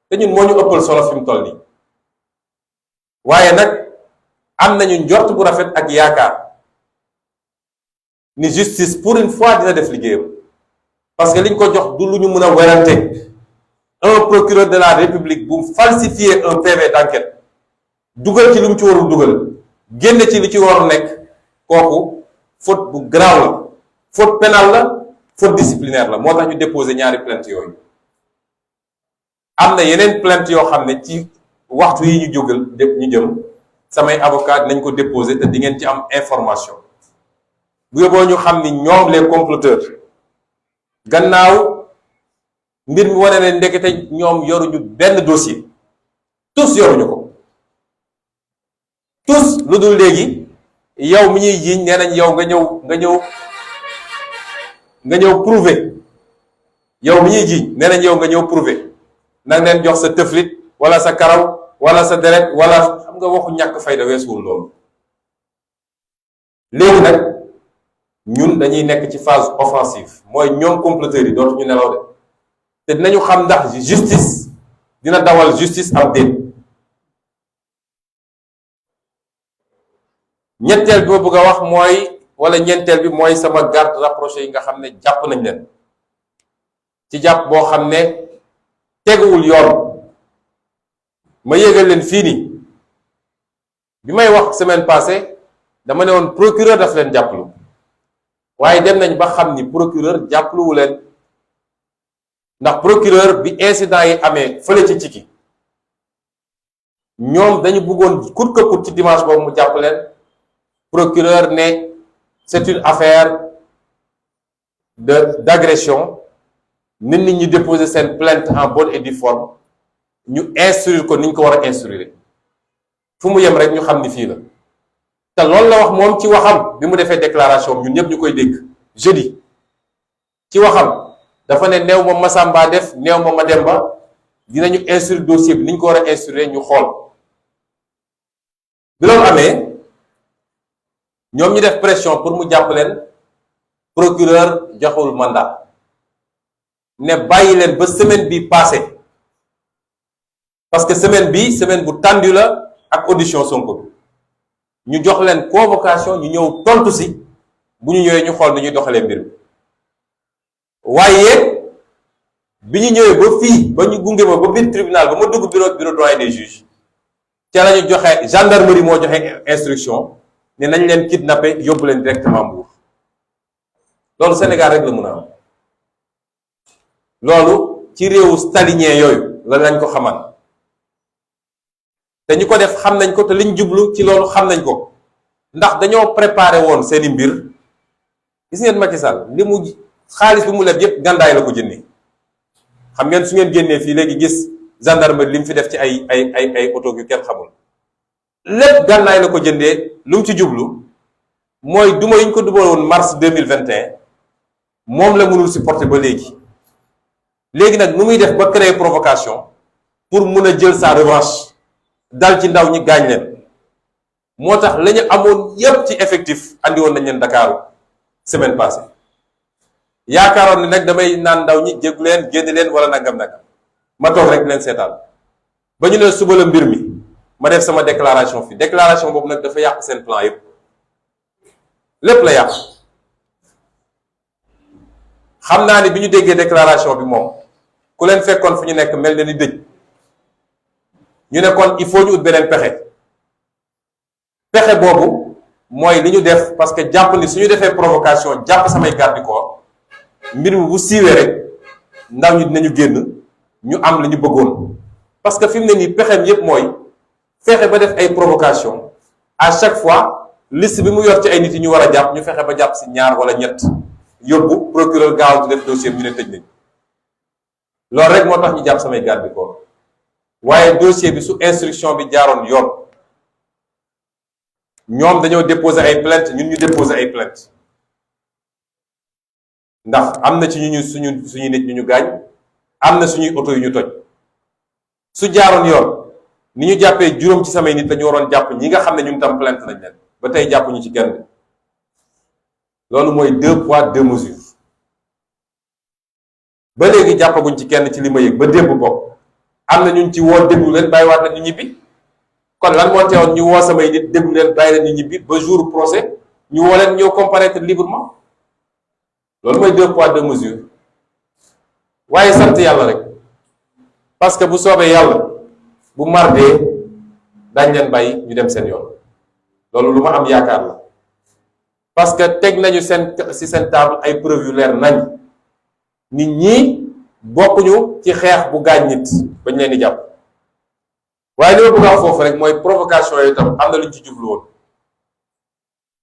Speaker 1: te ñun moo ñu ëppal solo fi mu toll nii waaye nag am nañu njort bu rafet ak yaakaar ni justice pour une fois dina def liggéeyam parce que liñ ko jox du lu ñu mën a werante un procureur de la République bu falsifier un PV d'enquête dugal ci lu mu ci warul dugal génne ci li ci warul nekk kooku faute bu grave la faute pénale la faute disciplinaire la moo tax ñu déposer ñaari plainte yooyu am na yeneen plainte yoo xam ne ci waxtu yi ñu jógal ñu jëm samay avocat nañ ko déposer te di ngeen ci am information bu yóbboo ñu xam ni ñoom les comploteurs gannaaw mbir mi wane ne ndekete ñoom yoruñu benn dossier, tous yoruñu ko, tous lu dul léegi yow mi ñuy jiiñ nee nañ yow nga ñëw prouver, yow mi ñuy jiiñ nee nañ yow nga ñëw prouver nag leen jox sa tëflit wala sa karaw wala sa deret wala xam nga waxu ñàkk fayda weesuwul loolu. léegi nag ñun dañuy nekk ci phase offensive, mooy ñoom comploteurs yi dootuñu nelaw de te dinañu xam ndax justice dina dawal justice am déet. ñetteel bi ma bëgg a wax mooy wala ñeenteel bi mooy sama garde rapproché yi nga xam ne jàpp nañ leen ci jàpp boo xam ne teguwul yoon. ma yégal leen fii nii bi may wax semaine passée dama ne woon procureur daf leen jàppalu, waaye dem nañ ba xam ni procureur jàppaluwu leen, ndax procureur bi incident yi amee fële ci Ciki ñoom dañu bëggoon coûte que coûte ci dimanche boobu mu jàpp leen. Procureur ne c'est une affaire d'agression, nit ñi déposer seen plainte en bonne et due forme, ñu instruire ko ni ñu ko war a instruire, fu mu yem rek ñu xam ni fii la. te loolu la wax moom ci waxam bi mu defee déclaration ñun ñëpp ñu koy dégg jeudi ci waxam dafa ne néew ma Massamba def néew ma Mademba, dinañu instruire dossier bi ni ñu ko war a instruire ñu xool. bi loolu amee ñoom ñu def pression pour mu jàpp leen, procureur joxul mandat ne bàyyi leen ba semaine bi passé, parce que semaine bu tendu la ak audition Sonko bi, ñu jox leen convocation ñu ñëw tontu si, bu ñu ñëwee ñu xool ni ñuy doxalee mbir mi. waaye bi ñu ñëwee ba fii ba ñu gunge ma ba biir tribunal ba ma dugg bureau doyen des juges ca la ñu joxe, gendarmerie moo joxe instruction ne nañ leen kidnappé yóbbu leen directement Mbour. loolu Sénégal rek la mun a am, loolu ci réewu stalinien yooyu la lañ ko xamal te ñu ko def xam nañ ko te liñ jublu ci loolu xam nañ ko, ndax dañoo préparé woon seeni mbir. gis ngeen Macky Sall li mu xaalis bi mu leb yépp gàndaay la ko jëndee. xam ngeen su ngeen génnee fii léegi gis gendarmerie li mu fi def ci ay oto yu kenn xamul, lépp gànnaay la ko jëndee. lu mu ci jublu mooy duma yi ñu ko duma woon mars 2021 moom la mënul supporter ba léegi nag nu muy def ba créer provocation pour mun a jël sa revanche dal ci ndaw ñi gaañ leen. moo tax la ñu amoon yépp ci effectif andi woon nañ leen Dakar semaine passée, yaakaaroon ne nag damay naan ndaw ñi jéggu leen génn leen wala nangam ma toog rek leen seetaan ba ñu ne suba la mbir mi ma def sama déclaration fii. déclaration boobu nag dafa yàq seen plan yépp, lépp la yàq. xam naa ni bi ñu déggee déclaration bi moom ku leen fekkoon fu ñu nekk mel na ni dëj, ñu ne kon il faut ñu ut beneen pexe boobu mooy li ñu def, parce que jàpp ni suñu defee provocation jàpp samay garde du corps, mbir mi bu siiwee rek ndaw ñi dinañu génn ñu am la ñu bëggoon. parce que fi mu ne nii pexeem yépp mooy fexe ba def ay provocation à chaque fois liste bi mu yor ci ay nit yi ñu war a jàpp ñu fexe ba jàpp si ñaar wala ñett yóbbu procureur gaaw di def dossier ñu ne tëj nañ. loolu rek moo tax ñu jàpp samay garde du corps, waaye dossier bi su instruction bi jaaroon yoon, ñoom dañoo déposer ay plainte, ñun ñu déposer ay plainte, ndax am na ci suñu nit ñu gaañ, am na suñuy oto yu ñu toj. su jaaroon yoon ni ñu jàppee juróom ci samay nit la ñu waroon jàpp ñi nga xam ne ñun tam plainte nañ leen ba tey jàppuñu ci kenn. loolu mooy 2 poids 2 mesures. ba léegi jàppaguñ ci kenn ci li ma yëg ba démb bopp am na ñun ci woo déglu leen bàyyiwaat na ñu ñibbi. kon lan moo teewoon ñu woo samay nit déglu leen bàyyi leen ñu ñibbi ba jour procès ñu woo leen ñëw comparaître librement. loolu mooy 2 poids 2 mesures. waaye sant yàlla rek, parce que bu soobee yàlla bu mardee dañ leen bàyyi ñu dem seen yoon. loolu lu ma am yaakaar la, parce que teg nañu seen table ay preuves yu leer nañ nit ñi bokkuñu ci xeex bu gaañ nit bañ leen di jàpp. waaye li ma bëgg a wax foofu rek mooy provocation yooyu tam am na lu ñu ci jublu woon,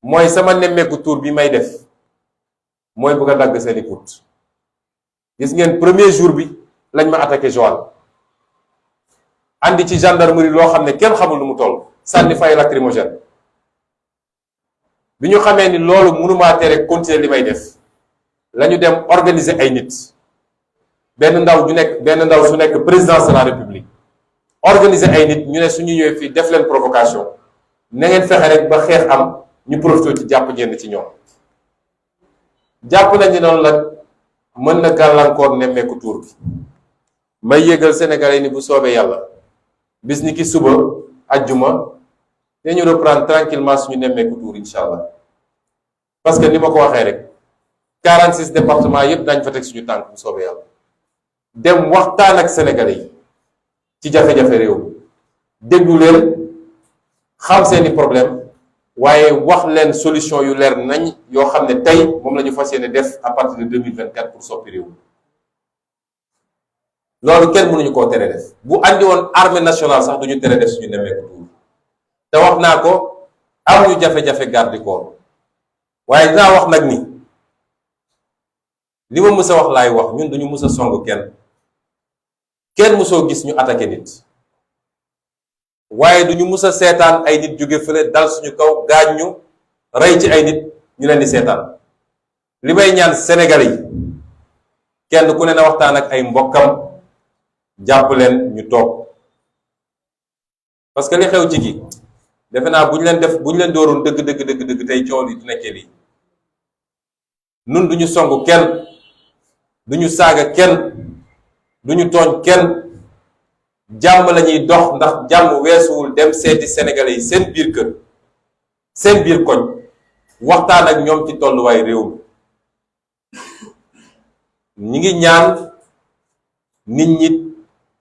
Speaker 1: mooy sama nemmeeku tour bi may def mooy bëgg a dagg seeni put. gis ngeen premier jour bi lañ ma attaqué Joal andi ci gendarmerie loo xam ne kenn xamul nu mu toll sànni fay lacrymogène bi ñu xamee ni loolu mënumaa tere continuer li may def la ñu dem organiser ay nit benn ndaw su nekk présidence de la république organiser ay nit ñu ne suñu ñëwee fii def leen provocation na ngeen fexe rek ba xeex am ñu profité ci jàpp ñenn ci ñoom jàpp nañu noonu la mën na gàllankoor nemmeeku tuur bi may yëgal Sénégalais ni bu soobee yàlla bis ni ki suba ajjuma te ñu reprendre tranquillement suñu nemmeeku tuur incha allah parce que ni ma ko waxee rek 46 départements yépp dañ fa teg suñu tànk bu soobee yàlla dem waxtaan ak Sénégalais yi ci jafe-jafe réew déglu leen xam seeni problème waaye wax leen solution yu leer nañ yoo xam ne tey moom la ñu fas yéene def à partir de 2024 pour soppi réew loolu kenn mënuñu koo tere def bu andi woon armée nationale sax duñu tere def suñu nemmeeku tuur te wax naa ko am ñu jafe-jafe garde du corps waaye dinaa wax nag ni li ma mës a wax laay wax ñun duñu mës a song kenn mësoo gis ñu attaqué nit waaye duñu mës a seetaan ay nit jóge fële dal suñu kaw gaañ ñu rey ci ay nit ñu leen di seetaan li may ñaan Sénégalais yi kenn ku ne na waxtaan ak ay mbokkam jàpp leen ñu toog parce que li xew ci gi defe naa bu ñu leen dooroon dëgg tey coow li du nekkee lii nun duñu song kenn duñu saaga kenn duñu tooñ kenn jàmm lañuy dox ndax jàmm weesuwul dem seeti Sénégalais yi seen biir kër seen biir koñ waxtaan ak ñoom ci tolluwaay réew mi ñi ngi ñaan nit ñi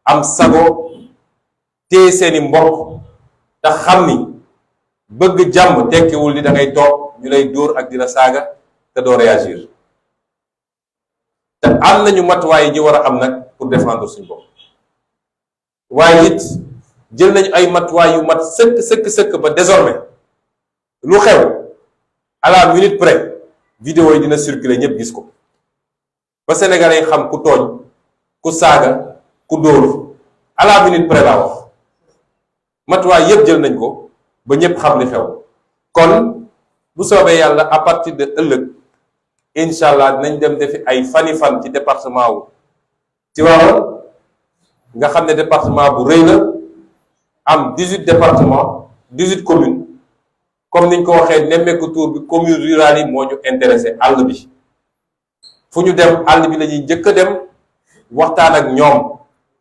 Speaker 1: am sago téye seeni mbokk te xam ni bëgg jàmm tekkiwul ni da ngay toog ñu lay dóor ak dina saaga te doo réagir te am nañu matuwaay yi ñu war a am nag pour défendre suñu bopp waaye it jël nañu ay matuwaay yu mat sëkk ba désormais lu xew à la minute près vidéo yi dina circuler ñëpp gis ko ba Sénégalais yi xam ku tooñ ku saaga ku dóor à la minute près laa wax matuwaay yëpp jël nañ ko ba ñëpp xam li xew kon bu soobee yàlla à partir de ëllëg incha allah dinañ dem defi ay fan ci département wu Tivaouane nga xam ne département bu rëy la am 18 départements 18 communes comme niñ ko waxee nemmeeku tour bi communes rurales yi moo ñu intéressé àll bi fu ñu dem àll bi la ñuy njëkk a dem waxtaan ak ñoom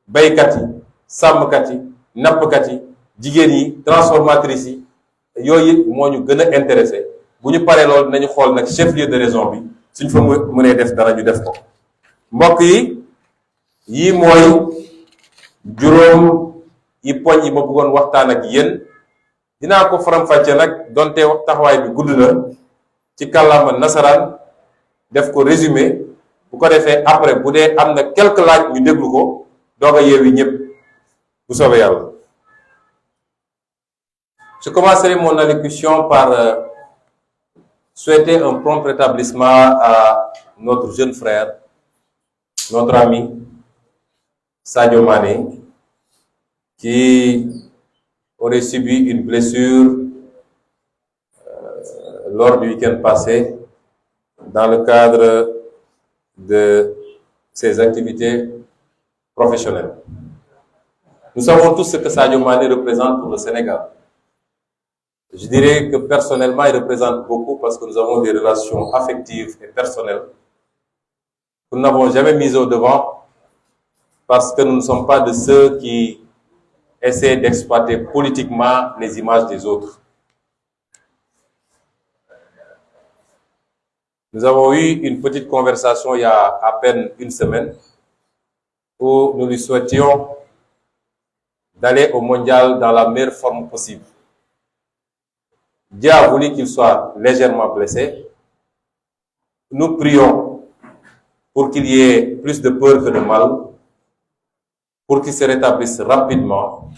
Speaker 1: baykat yi sàmmkat yi nappkat yi jigéen yi transformatrices yi yooyu moo ñu gën a intéressé bu ñu paree loolu dinañu xool nag chef-lieu de région bi suñ fa mënee def dara ñu def ko mbokk yi mooy juróom yi poñ yi ma bëggoon waxtaan ak yéen dinaa ko faram-fàcce nag donte taxawaay bi gudd na ci kàllaama nasaraan def ko résumé bu ko defee après bu dee am na quelques laaj ñu déglu ko doog a yeewi ñëpp bu soobee yàlla. Je commencerai mon allocution par souhaiter un prompt rétablissement à notre jeune frère, notre ami Sadio Mané, qui aurait subi une blessure lors du week-end passé dans le cadre de ses activités professionnelles. Nous savons tous ce que Sadio Mané représente pour le Sénégal. Je dirais que personnellement, il représente beaucoup parce que nous avons des relations affectives et personnelles que nous n'avons jamais mises au devant parce que nous ne sommes pas de ceux qui essaient d'exploiter politiquement les images des autres. Nous avons eu une petite conversation il y a à peine une semaine où nous lui souhaitions d'aller au mondial dans la meilleure forme possible. Dieu a voulu qu'il soit légèrement blessé. Nous prions pour qu'il y ait plus de peur que de mal, pour qu'il se rétablisse rapidement,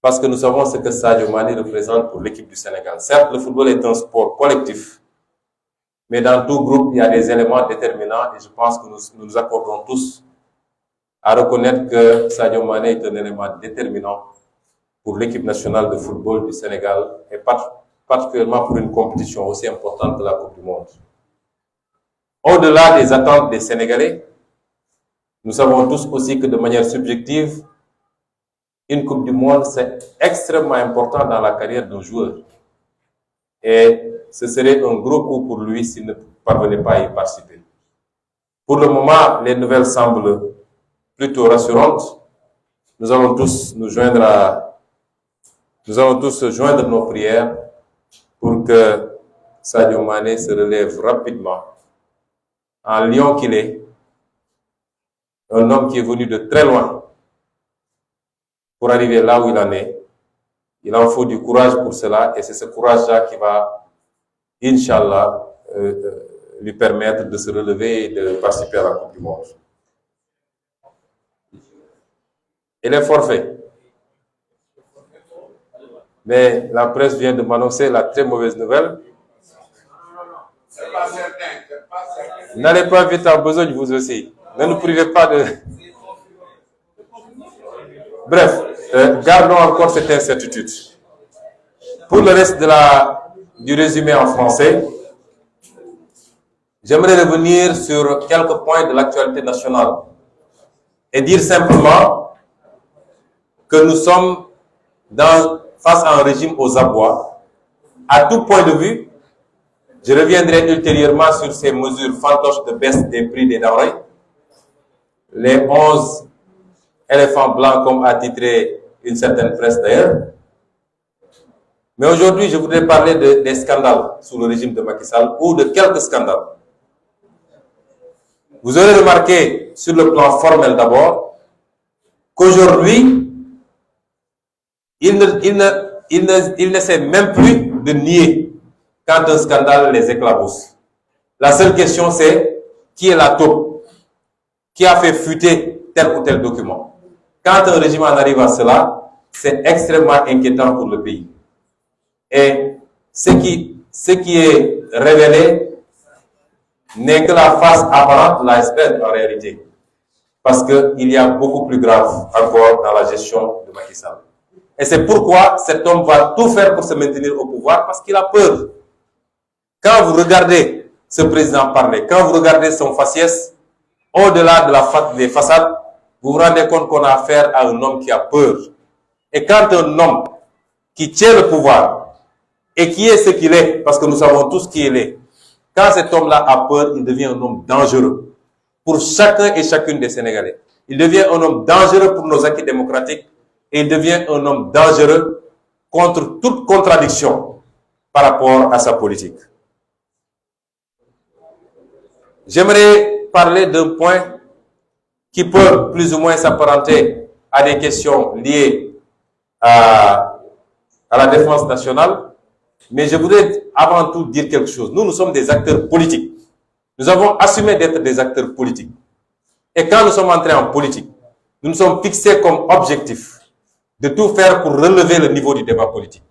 Speaker 1: parce que nous savons ce que Sadio Mané représente pour l'équipe du Sénégal. Certes, le football est un sport collectif, mais dans tout groupe, il y a des éléments déterminants et je pense que nous nous accordons tous à reconnaître que Sadio Mané est un élément déterminant pour l'équipe nationale de football du Sénégal et particulièrement pour une compétition aussi importante que la Coupe du Monde. Au-delà des attentes des Sénégalais, nous savons tous aussi que de manière subjective, une Coupe du Monde, c'est extrêmement important dans la carrière d'un joueur. Et ce serait un gros coup pour lui s'il ne parvenait pas à y participer. Pour le moment, les nouvelles semblent plutôt rassurantes. Nous allons tous joindre nos prières pour que Sadio Mané se relève rapidement. En lion qu'il est, un homme qui est venu de très loin pour arriver là où il en est. Il en faut du courage pour cela et c'est ce courage-là qui va, Inch'Allah, lui permettre de se relever et de participer à la Coupe du Monde. Il est forfait. Mais la presse vient de m'annoncer la très mauvaise nouvelle. N'allez pas vite en besogne, vous aussi. Ne nous privez pas de... Bref, gardons encore cette incertitude. Pour le reste du résumé en français, j'aimerais revenir sur quelques points de l'actualité nationale et dire simplement que nous sommes face à un régime aux abois. À tout point de vue, je reviendrai ultérieurement sur ces mesures fantoches de baisse des prix des denrées, les 11 éléphants blancs comme a titré une certaine presse d'ailleurs. Mais aujourd'hui, je voudrais parler des scandales sous le régime de Macky Sall ou de quelques scandales. Vous aurez remarqué sur le plan formel d'abord qu'aujourd'hui, il ne sait même plus de nier quand un scandale les éclabousse. La seule question c'est qui est la taupe, qui a fait fuiter tel ou tel document. Quand un régime en arrive à cela, c'est extrêmement inquiétant pour le pays. Et ce qui est révélé n'est que la face apparente de l'iceberg en réalité. Parce qu'il y a beaucoup plus grave encore dans la gestion de Macky Sall. Et c'est pourquoi cet homme va tout faire pour se maintenir au pouvoir parce qu'il a peur. Quand vous regardez ce président parler, quand vous regardez son faciès, au-delà des façades, vous vous rendez compte qu'on a affaire à un homme qui a peur. Et quand un homme qui tient le pouvoir et qui est ce qu'il est, parce que nous savons tous qui il est, quand cet homme-là a peur, il devient un homme dangereux pour chacun et chacune des Sénégalais. Il devient un homme dangereux pour nos acquis démocratiques et il devient un homme dangereux contre toute contradiction par rapport à sa politique. J'aimerais parler d'un point qui peut plus ou moins s'apparenter à des questions liées à la défense nationale, mais je voudrais avant tout dire quelque chose. Nous sommes des acteurs politiques. Nous avons assumé d'être des acteurs politiques. Et quand nous sommes entrés en politique, nous nous sommes fixés comme objectif de tout faire pour relever le niveau du débat politique.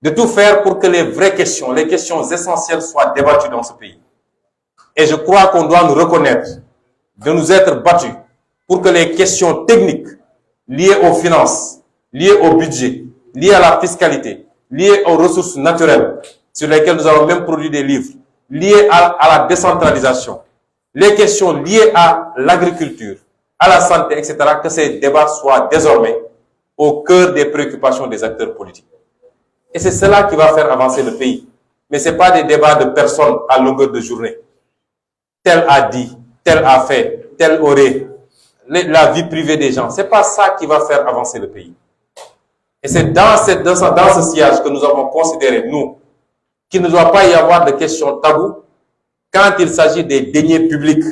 Speaker 1: De tout faire pour que les vraies questions, les questions essentielles soient débattues dans ce pays. Et je crois qu'on doit nous reconnaître de nous être battus pour que les questions techniques liées aux finances, liées au budget, liées à la fiscalité, liées aux ressources naturelles, sur lesquelles nous avons même produit des livres, liées à la décentralisation, les questions liées à l'agriculture, à la santé, etc., que ces débats soient désormais au cœur des préoccupations des acteurs politiques. Et c'est cela qui va faire avancer le pays. Mais ce n'est pas des débats de personnes à longueur de journée. Tel a dit, tel a fait, tel aurait, la vie privée des gens. Ce n'est pas ça qui va faire avancer le pays. Et c'est dans ce sillage que nous avons considéré, nous, qu'il ne doit pas y avoir de questions taboues quand il s'agit des deniers publics,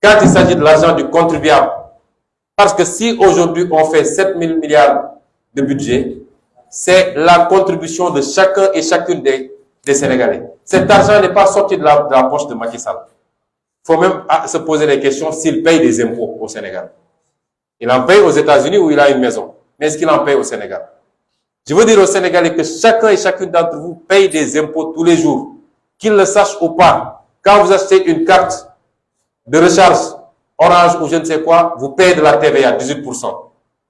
Speaker 1: quand il s'agit de l'argent du contribuable. Parce que si aujourd'hui on fait 7 000 milliards de budget, c'est la contribution de chacun et chacune des Sénégalais. Cet argent n'est pas sorti de la poche de Macky Sall. Il faut même se poser les questions s'il paye des impôts au Sénégal. Il en paye aux États-Unis où il a une maison. Mais est-ce qu'il en paye au Sénégal? Je veux dire aux Sénégalais que chacun et chacune d'entre vous paye des impôts tous les jours. Qu'ils le sachent ou pas. Quand vous achetez une carte de recharge Orange ou je ne sais quoi, vous payez de la TVA, 18%.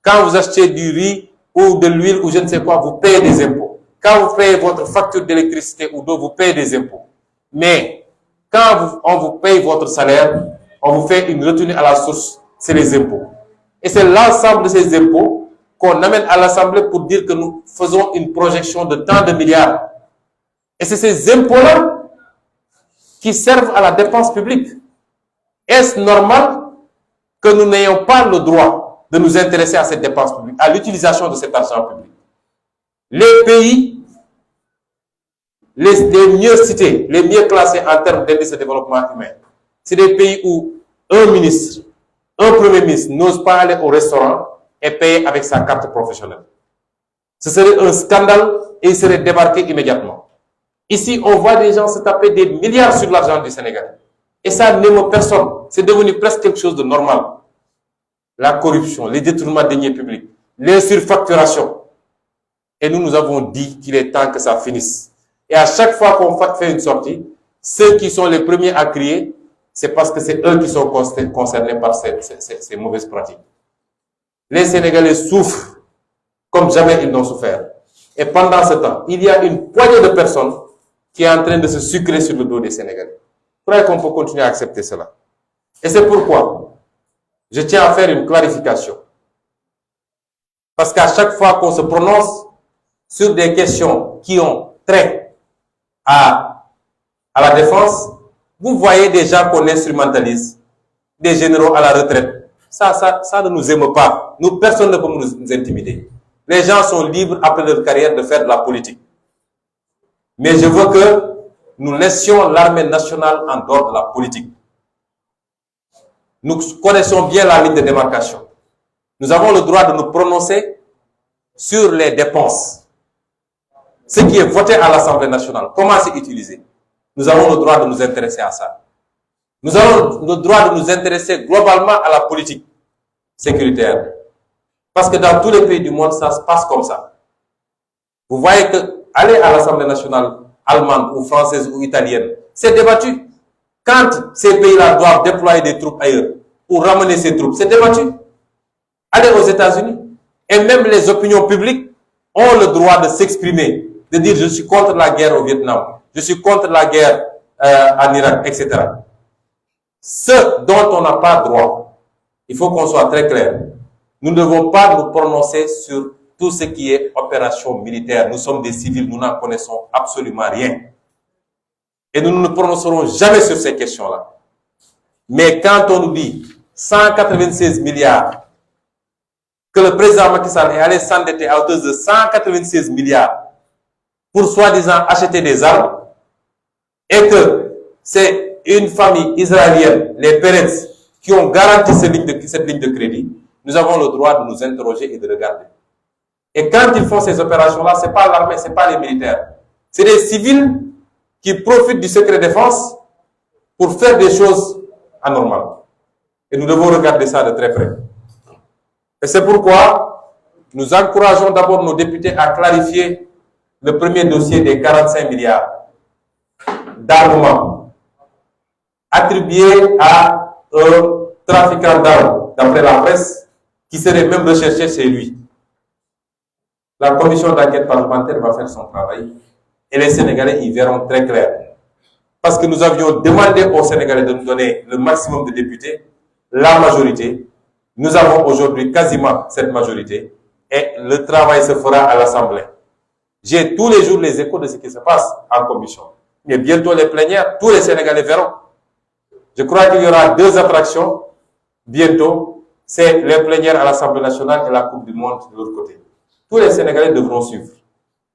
Speaker 1: Quand vous achetez du riz ou de l'huile ou je ne sais quoi, vous payez des impôts. Quand vous payez votre facture d'électricité ou d'eau, vous payez des impôts. Mais quand on vous paye votre salaire, on vous fait une retenue à la source, c'est les impôts. Et c'est l'ensemble de ces impôts qu'on amène à l'Assemblée pour dire que nous faisons une projection de tant de milliards. Et c'est ces impôts-là qui servent à la dépense publique. Est-ce normal que nous n'ayons pas le droit de nous intéresser à cette dépense publique, à l'utilisation de cet argent public? Les pays les mieux cités, les mieux classés en termes d'indice de développement humain, c'est des pays où un ministre, un premier ministre n'ose pas aller au restaurant et payer avec sa carte professionnelle. Ce serait un scandale et il serait débarqué immédiatement. Ici, on voit des gens se taper des milliards sur l'argent du Sénégal. Et ça n'émeut personne. C'est devenu presque quelque chose de normal. La corruption, les détournements de deniers publics, les surfacturations. Et nous avons dit qu'il est temps que ça finisse. Et à chaque fois qu'on fait une sortie, ceux qui sont les premiers à crier, c'est parce que c'est eux qui sont concernés par ces mauvaises pratiques. Les Sénégalais souffrent comme jamais ils n'ont souffert. Et pendant ce temps, il y a une poignée de personnes qui est en train de se sucrer sur le dos des Sénégalais. Je crois qu'on peut continuer à accepter cela. Et c'est pourquoi je tiens à faire une clarification. Parce qu'à chaque fois qu'on se prononce sur des questions qui ont trait à la défense, vous voyez des gens qu'on instrumentalise, des généraux à la retraite. Ça ne nous émeut pas. Nous, personne ne peut nous intimider. Les gens sont libres après leur carrière de faire de la politique. Mais je veux que nous laissions l'armée nationale en dehors de la politique. Nous connaissons bien la ligne de démarcation. Nous avons le droit de nous prononcer sur les dépenses. Ce qui est voté à l'Assemblée nationale, comment c'est utilisé? Nous avons le droit de nous intéresser à ça. Nous avons le droit de nous intéresser globalement à la politique sécuritaire. Parce que dans tous les pays du monde, ça se passe comme ça. Vous voyez que aller à l'Assemblée nationale allemande ou française ou italienne, c'est débattu. Quand ces pays-là doivent déployer des troupes ailleurs ou ramener ces troupes, c'est débattu. Aller aux États-Unis. Et même les opinions publiques ont le droit de s'exprimer, de dire je suis contre la guerre au Vietnam, je suis contre la guerre en Irak, etc. Ce dont on n'a pas droit, il faut qu'on soit très clair. Nous ne devons pas nous prononcer sur tout ce qui est opération militaire. Nous sommes des civils, nous n'en connaissons absolument rien. Et nous ne nous prononcerons jamais sur ces questions-là. Mais quand on nous dit 196 milliards, que le président Macky Sall est allé s'endetter à hauteur de 196 milliards pour soi-disant acheter des armes, et que c'est une famille israélienne, les Peretz, qui ont garanti cette ligne de crédit, nous avons le droit de nous interroger et de regarder. Et quand ils font ces opérations-là, ce n'est pas l'armée, ce n'est pas les militaires. C'est des civils qui profitent du secret défense pour faire des choses anormales. Et nous devons regarder ça de très près. Et c'est pourquoi nous encourageons d'abord nos députés à clarifier le premier dossier des 45 milliards d'armement attribués à un trafiquant d'armes, d'après la presse, qui serait même recherché chez lui. La commission d'enquête parlementaire va faire son travail et les Sénégalais y verront très clair. Parce que nous avions demandé aux Sénégalais de nous donner le maximum de députés, la majorité. Nous avons aujourd'hui quasiment cette majorité et le travail se fera à l'Assemblée. J'ai tous les jours les échos de ce qui se passe en commission. Mais bientôt les plénières, tous les Sénégalais verront. Je crois qu'il y aura deux attractions bientôt. C'est les plénières à l'Assemblée nationale et la Coupe du Monde de l'autre côté. Tous les Sénégalais devront suivre.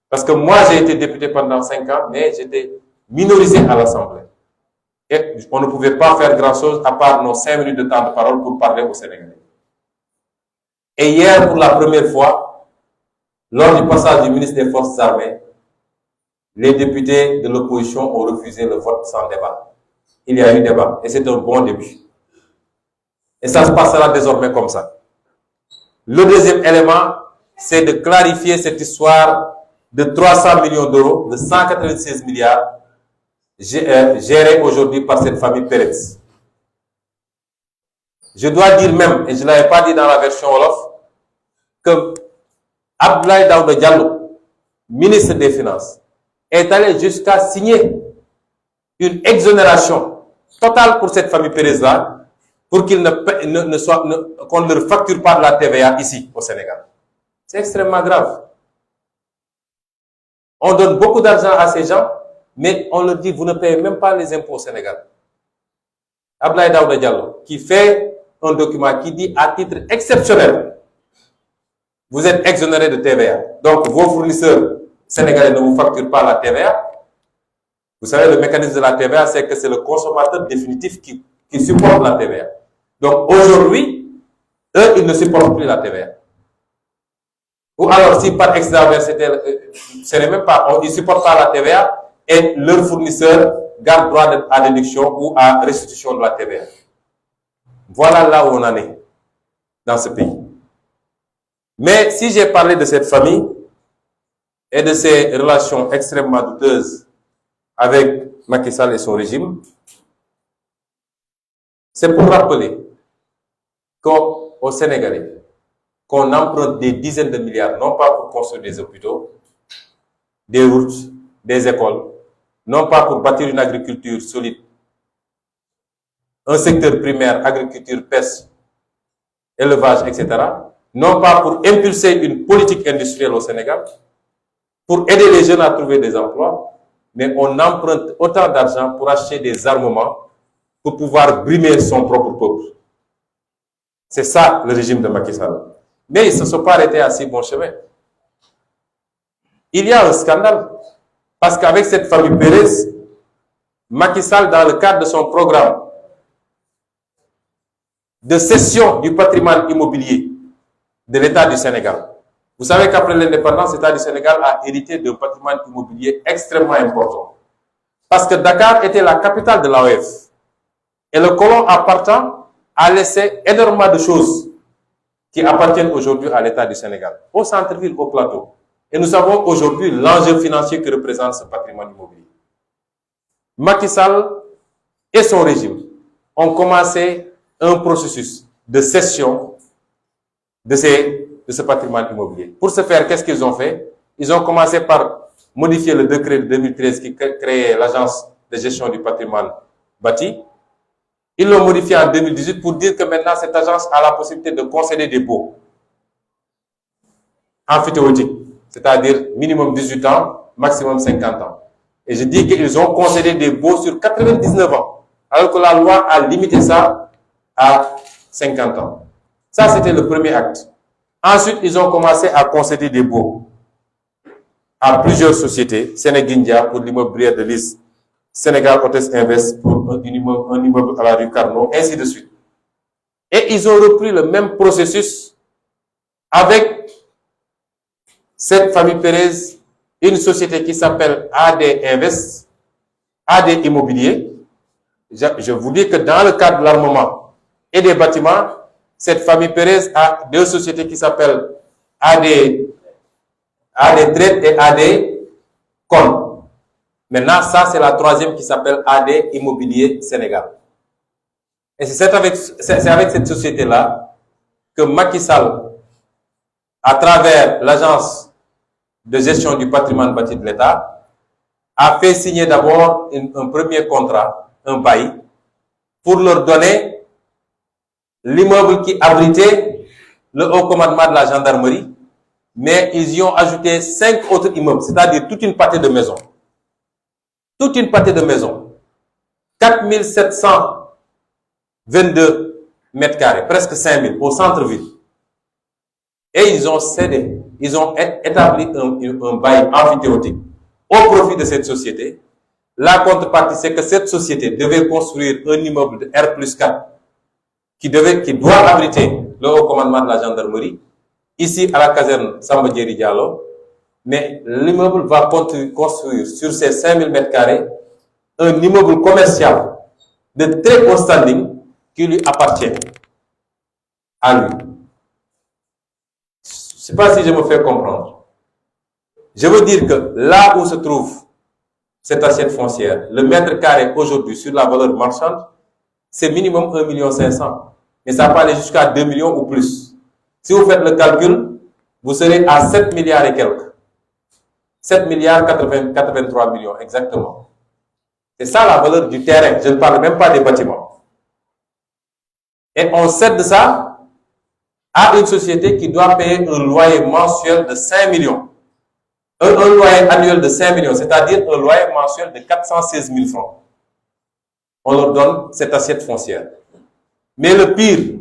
Speaker 1: Parce que moi, j'ai été député pendant 5 ans, mais j'étais minorisé à l'Assemblée. Et on ne pouvait pas faire grand-chose à part nos 5 minutes de temps de parole pour parler aux Sénégalais. Et hier, pour la première fois, lors du passage du ministre des Forces armées, les députés de l'opposition ont refusé le vote sans débat. Il y a eu débat, et c'est un bon début. Et ça se passera désormais comme ça. Le deuxième élément, c'est de clarifier cette histoire de 300 millions d'euros, de 196 milliards, gérés aujourd'hui par cette famille Peretz. Je dois dire même, et je ne l'avais pas dit dans la version Wolof, que Abdoulaye Daouda Diallo, ministre des Finances, est allé jusqu'à signer une exonération totale pour cette famille Pérez-là, pour qu'il qu'on ne leur facture pas de la TVA ici, au Sénégal. C'est extrêmement grave. On donne beaucoup d'argent à ces gens, mais on leur dit, vous ne payez même pas les impôts au Sénégal. Abdoulaye Daouda Diallo, qui fait un document qui dit à titre exceptionnel, vous êtes exonéré de TVA. Donc, vos fournisseurs sénégalais ne vous facturent pas la TVA. Vous savez, le mécanisme de la TVA, c'est que c'est le consommateur définitif qui supporte la TVA. Donc, aujourd'hui, eux, ils ne supportent plus la TVA. Ou alors, si par extravers, ce n'est même pas, ils ne supportent pas la TVA et leurs fournisseurs gardent droit à déduction ou à restitution de la TVA. Voilà là où on en est dans ce pays. Mais si j'ai parlé de cette famille et de ses relations extrêmement douteuses avec Macky Sall et son régime, c'est pour rappeler qu'au Sénégalais, qu'on emprunte des dizaines de milliards, non pas pour construire des hôpitaux, des routes, des écoles, non pas pour bâtir une agriculture solide, un secteur primaire, agriculture, pêche, élevage, etc., non pas pour impulser une politique industrielle au Sénégal, pour aider les jeunes à trouver des emplois, mais on emprunte autant d'argent pour acheter des armements pour pouvoir brimer son propre peuple. C'est ça le régime de Macky Sall. Mais ils ne se sont pas arrêtés à si bon chemin. Il y a un scandale, parce qu'avec cette famille Pérez, Macky Sall, dans le cadre de son programme de cession du patrimoine immobilier de l'État du Sénégal, vous savez qu'après l'indépendance, l'État du Sénégal a hérité d'un patrimoine immobilier extrêmement important. Parce que Dakar était la capitale de l'AOF. Et le colon appartant a laissé énormément de choses qui appartiennent aujourd'hui à l'État du Sénégal, au centre-ville, au plateau. Et nous savons aujourd'hui l'enjeu financier que représente ce patrimoine immobilier. Macky Sall et son régime ont commencé un processus de cession de ce patrimoine immobilier. Pour ce faire, qu'est-ce qu'ils ont fait? Ils ont commencé par modifier le décret de 2013 qui créait l'agence de gestion du patrimoine bâti. Ils l'ont modifié en 2018 pour dire que maintenant cette agence a la possibilité de concéder des baux emphytéotiques, c'est-à-dire minimum 18 ans, maximum 50 ans. Et je dis qu'ils ont concédé des baux sur 99 ans, alors que la loi a limité ça à 50 ans. Ça, c'était le premier acte. Ensuite, ils ont commencé à concéder des baux à plusieurs sociétés, Sénégindia pour l'immeuble Brière de Lys, Sénégal Hôtesse Invest pour un immeuble à la rue Carnot, ainsi de suite. Et ils ont repris le même processus avec cette famille Pérez, une société qui s'appelle AD Invest, AD Immobilier. Je vous dis que dans le cadre de l'armement et des bâtiments, cette famille Pérez a deux sociétés qui s'appellent AD Trade et AD Con. Maintenant, ça, c'est la troisième qui s'appelle AD Immobilier Sénégal. Et c'est avec cette société-là que Macky Sall, à travers l'agence de gestion du patrimoine bâti de l'État, a fait signer d'abord un premier contrat, un bail, pour leur donner l'immeuble qui abritait le haut commandement de la gendarmerie, mais ils y ont ajouté 5 autres immeubles, c'est-à-dire toute une partie de maisons. Toute une partie de maisons. 4722 mètres carrés, presque 5000, au centre-ville. Et ils ont cédé, ils ont établi un bail emphytéotique au profit de cette société. La contrepartie, c'est que cette société devait construire un immeuble de R+4 qui doit abriter le haut commandement de la gendarmerie, ici à la caserne Samba Diéry Diallo, mais l'immeuble va construire sur ces 5000 mètres carrés un immeuble commercial de très haut standing qui lui appartient à lui. Je ne sais pas si je me fais comprendre. Je veux dire que là où se trouve cette assiette foncière, le mètre carré aujourd'hui sur la valeur marchande, c'est minimum 1,5 million. mais ça peut aller jusqu'à 2 millions ou plus. Si vous faites le calcul, vous serez à 7 milliards et quelques. 7 milliards 83 millions, exactement. C'est ça la valeur du terrain. Je ne parle même pas des bâtiments. Et on cède ça à une société qui doit payer un loyer mensuel de 5 millions. Un loyer annuel de 5 millions, c'est-à-dire un loyer mensuel de 416 000 francs. On leur donne cette assiette foncière. Mais le pire,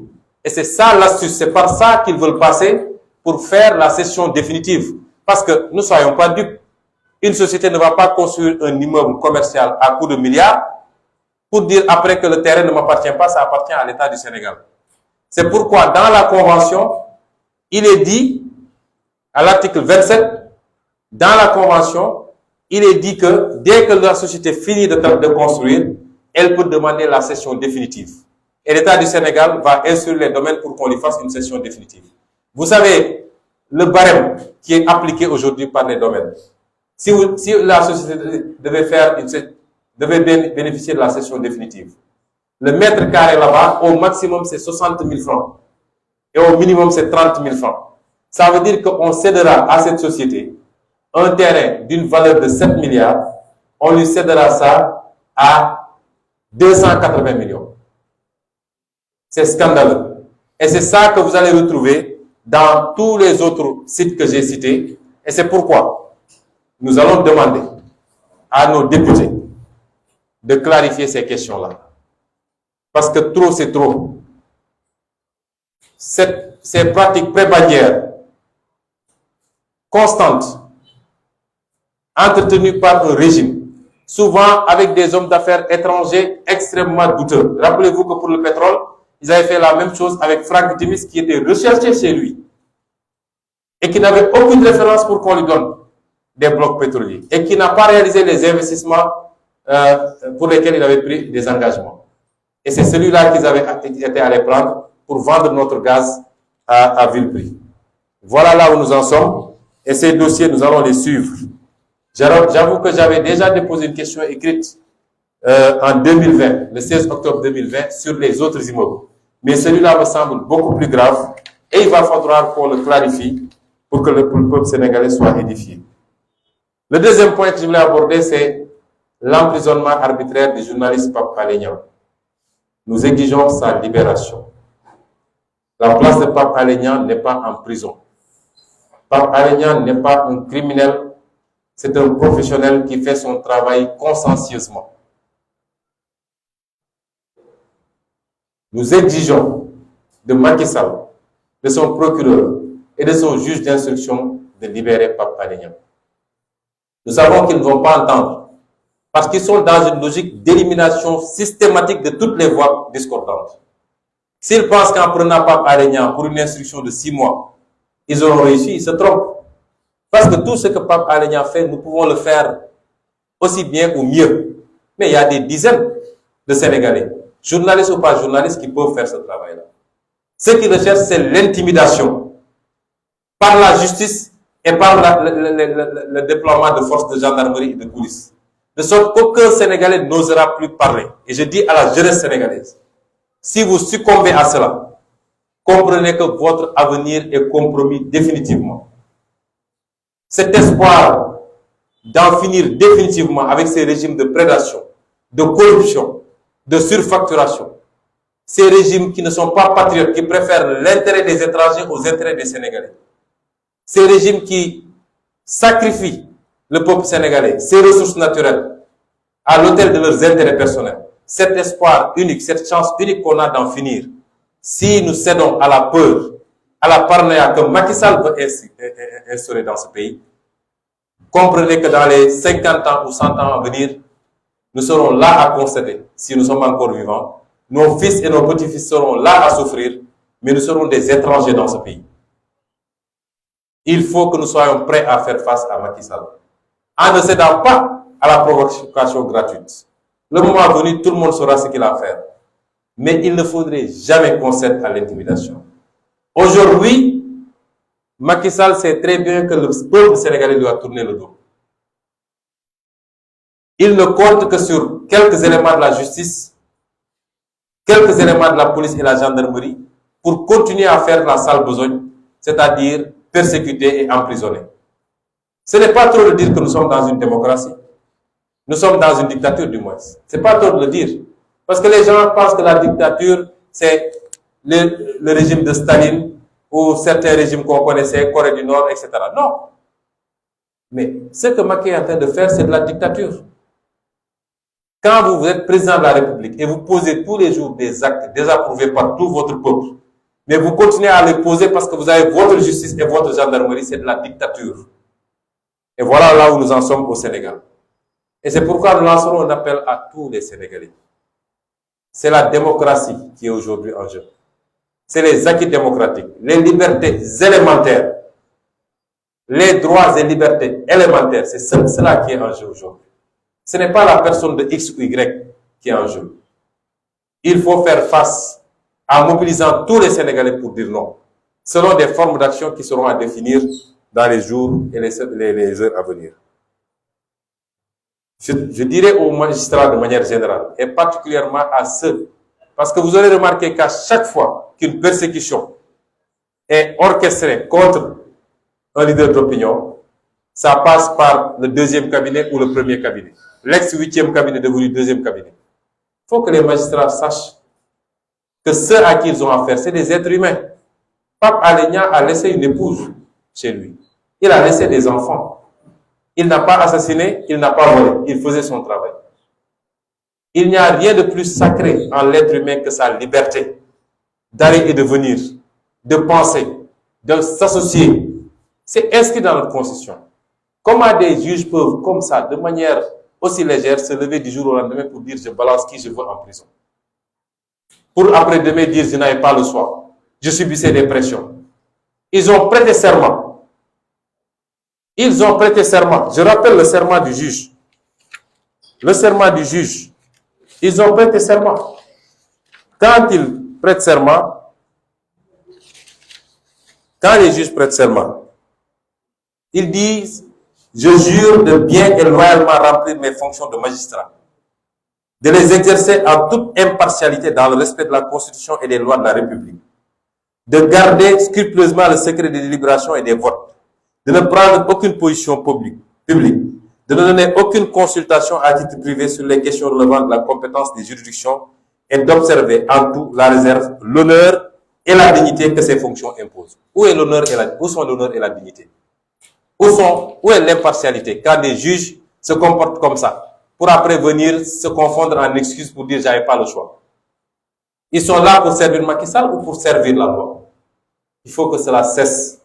Speaker 1: et c'est ça l'astuce, c'est par ça qu'ils veulent passer pour faire la cession définitive. Parce que ne soyons pas dupes. Une société ne va pas construire un immeuble commercial à coût de milliards pour dire après que le terrain ne m'appartient pas, ça appartient à l'État du Sénégal. C'est pourquoi dans la Convention, il est dit, à l'article 27, dans la Convention, il est dit que dès que la société finit de construire, elle peut demander la cession définitive. Et l'État du Sénégal va instruire les domaines pour qu'on lui fasse une cession définitive. Vous savez, le barème qui est appliqué aujourd'hui par les domaines, si la société devait bénéficier de la cession définitive, le mètre carré là-bas, au maximum, c'est 60 000 francs. Et au minimum, c'est 30 000 francs. Ça veut dire qu'on cédera à cette société un terrain d'une valeur de 7 milliards, on lui cédera ça à 280 millions. C'est scandaleux. Et c'est ça que vous allez retrouver dans tous les autres sites que j'ai cités. Et c'est pourquoi nous allons demander à nos députés de clarifier ces questions-là. Parce que trop, c'est trop. Ces pratiques prébandières constantes, entretenues par un régime, souvent avec des hommes d'affaires étrangers extrêmement douteux. Rappelez-vous que pour le pétrole, ils avaient fait la même chose avec Franck Timis qui était recherché chez lui et qui n'avait aucune référence pour qu'on lui donne des blocs pétroliers et qui n'a pas réalisé les investissements pour lesquels il avait pris des engagements. Et c'est celui-là qu'ils avaient été allés prendre pour vendre notre gaz à vil prix. Voilà là où nous en sommes et ces dossiers, nous allons les suivre. J'avoue que j'avais déjà déposé une question écrite en 2020, le 16 octobre 2020, sur les autres immeubles. Mais celui-là me semble beaucoup plus grave et il va falloir qu'on le clarifie pour que le peuple sénégalais soit édifié. Le deuxième point que je voulais aborder, c'est l'emprisonnement arbitraire du journaliste Pape Alé Niang. Nous exigeons sa libération. La place de Pape Alé Niang n'est pas en prison. Pape Alé Niang n'est pas un criminel, c'est un professionnel qui fait son travail consciencieusement. Nous exigeons de Macky Sall, de son procureur et de son juge d'instruction de libérer Pape Alé Niang. Nous savons qu'ils ne vont pas entendre parce qu'ils sont dans une logique d'élimination systématique de toutes les voix discordantes. S'ils pensent qu'en prenant Pape Alé Niang pour une instruction de 6 mois, ils auront réussi, ils se trompent. Parce que tout ce que Pape Alé Niang fait, nous pouvons le faire aussi bien ou mieux. Mais il y a des dizaines de Sénégalais, journalistes ou pas journalistes, qui peuvent faire ce travail-là. Ce qu'ils recherchent, c'est l'intimidation par la justice et par le déploiement de forces de gendarmerie et de police. De sorte qu'aucun Sénégalais n'osera plus parler. Et je dis à la jeunesse sénégalaise, si vous succombez à cela, comprenez que votre avenir est compromis définitivement. Cet espoir d'en finir définitivement avec ces régimes de prédation, de corruption, de surfacturation, ces régimes qui ne sont pas patriotes, qui préfèrent l'intérêt des étrangers aux intérêts des Sénégalais, ces régimes qui sacrifient le peuple sénégalais, ses ressources naturelles, à l'autel de leurs intérêts personnels. Cet espoir unique, cette chance unique qu'on a d'en finir, si nous cédons à la peur, à la paranoïa que Macky Sall veut instaurer dans ce pays, comprenez que dans les 50 ans ou 100 ans à venir, nous serons là à constater, si nous sommes encore vivants, nos fils et nos petits-fils seront là à souffrir, mais nous serons des étrangers dans ce pays. Il faut que nous soyons prêts à faire face à Macky Sall, en ne cédant pas à la provocation gratuite. Le moment venu, tout le monde saura ce qu'il a à faire. Mais il ne faudrait jamais qu'on cède à l'intimidation. Aujourd'hui, Macky Sall sait très bien que le peuple sénégalais doit tourner le dos. Il ne compte que sur quelques éléments de la justice quelques éléments de la police et la gendarmerie pour continuer à faire la sale besogne, c'est-à-dire persécuter et emprisonner. Ce n'est pas trop de dire que nous sommes dans une démocratie. Nous sommes dans une dictature, du moins. C'est pas trop de le dire. Parce que les gens pensent que la dictature, c'est le régime de Staline ou certains régimes qu'on connaissait, Corée du Nord, etc. Non. Mais ce que Macky est en train de faire, c'est de la dictature. Quand vous êtes président de la République et vous posez tous les jours des actes désapprouvés par tout votre peuple, mais vous continuez à les poser parce que vous avez votre justice et votre gendarmerie, c'est de la dictature. Et voilà là où nous en sommes au Sénégal. Et c'est pourquoi nous lancerons un appel à tous les Sénégalais. C'est la démocratie qui est aujourd'hui en jeu. C'est les acquis démocratiques, les libertés élémentaires, les droits et libertés élémentaires. C'est cela qui est en jeu aujourd'hui. Ce n'est pas la personne de X ou Y qui est en jeu. Il faut faire face en mobilisant tous les Sénégalais pour dire non, selon des formes d'action qui seront à définir dans les jours et les heures à venir. Je dirais aux magistrats de manière générale, et particulièrement à ceux, parce que vous aurez remarqué qu'à chaque fois qu'une persécution est orchestrée contre un leader d'opinion, ça passe par le deuxième cabinet ou le premier cabinet. L'ex-8e cabinet devenu deuxième cabinet. Il faut que les magistrats sachent que ceux à qui ils ont affaire, c'est des êtres humains. Pape Alé Niang a laissé une épouse chez lui. Il a laissé des enfants. Il n'a pas assassiné, il n'a pas volé. Il faisait son travail. Il n'y a rien de plus sacré en l'être humain que sa liberté d'aller et de venir, de penser, de s'associer. C'est inscrit dans notre constitution. Comment des juges peuvent, comme ça, de manière aussi légère, se lever du jour au lendemain pour dire je balance qui je veux en prison? Pour après-demain dire je n'avais pas le choix. Je subissais des pressions. Ils ont prêté serment. Ils ont prêté serment. Je rappelle le serment du juge. Le serment du juge. Ils ont prêté serment. Quand ils prêtent serment, quand les juges prêtent serment, ils disent je jure de bien et loyalement remplir mes fonctions de magistrat, de les exercer en toute impartialité dans le respect de la Constitution et des lois de la République, de garder scrupuleusement le secret des délibérations et des votes, de ne prendre aucune position publique, de ne donner aucune consultation à titre privé sur les questions relevant de la compétence des juridictions et d'observer en tout la réserve, l'honneur et la dignité que ces fonctions imposent. Où sont l'honneur et la dignité? Où est l'impartialité quand des juges se comportent comme ça, pour après venir se confondre en excuses pour dire j'avais pas le choix? Ils sont là pour servir Macky Sall ou pour servir la loi? Il faut que cela cesse.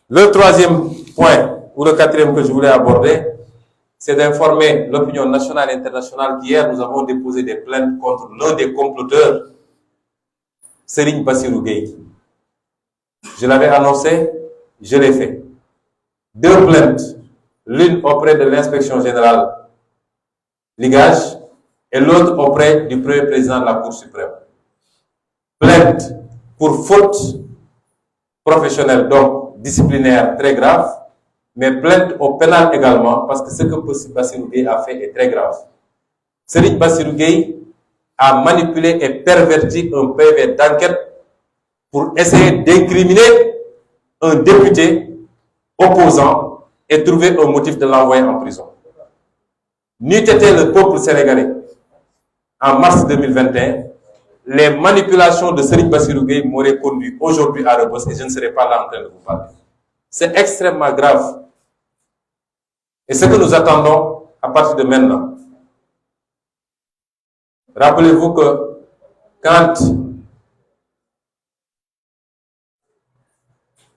Speaker 1: Le troisième point, ou le quatrième que je voulais aborder, c'est d'informer l'opinion nationale et internationale qu'hier nous avons déposé des plaintes contre l'un des comploteurs, Serigne Bassirou Gueye. Je l'avais annoncé, je l'ai fait. 2 plaintes, l'une auprès de l'inspection générale Ligage et l'autre auprès du premier président de la Cour suprême. Plainte pour faute professionnelle, donc disciplinaire très grave, mais plainte au pénal également, parce que ce que Bassirou Gueye a fait est très grave. Serigne Bassirou Gueye a manipulé et perverti un PV d'enquête pour essayer d'incriminer un député opposant et trouver un motif de l'envoyer en prison. N'eût été le peuple sénégalais en mars 2021, les manipulations de Serigne Bassirou Gueye m'auraient conduit aujourd'hui à Rebeuss et je ne serais pas là en train de vous parler. C'est extrêmement grave. Et ce que nous attendons à partir de maintenant, rappelez-vous que quand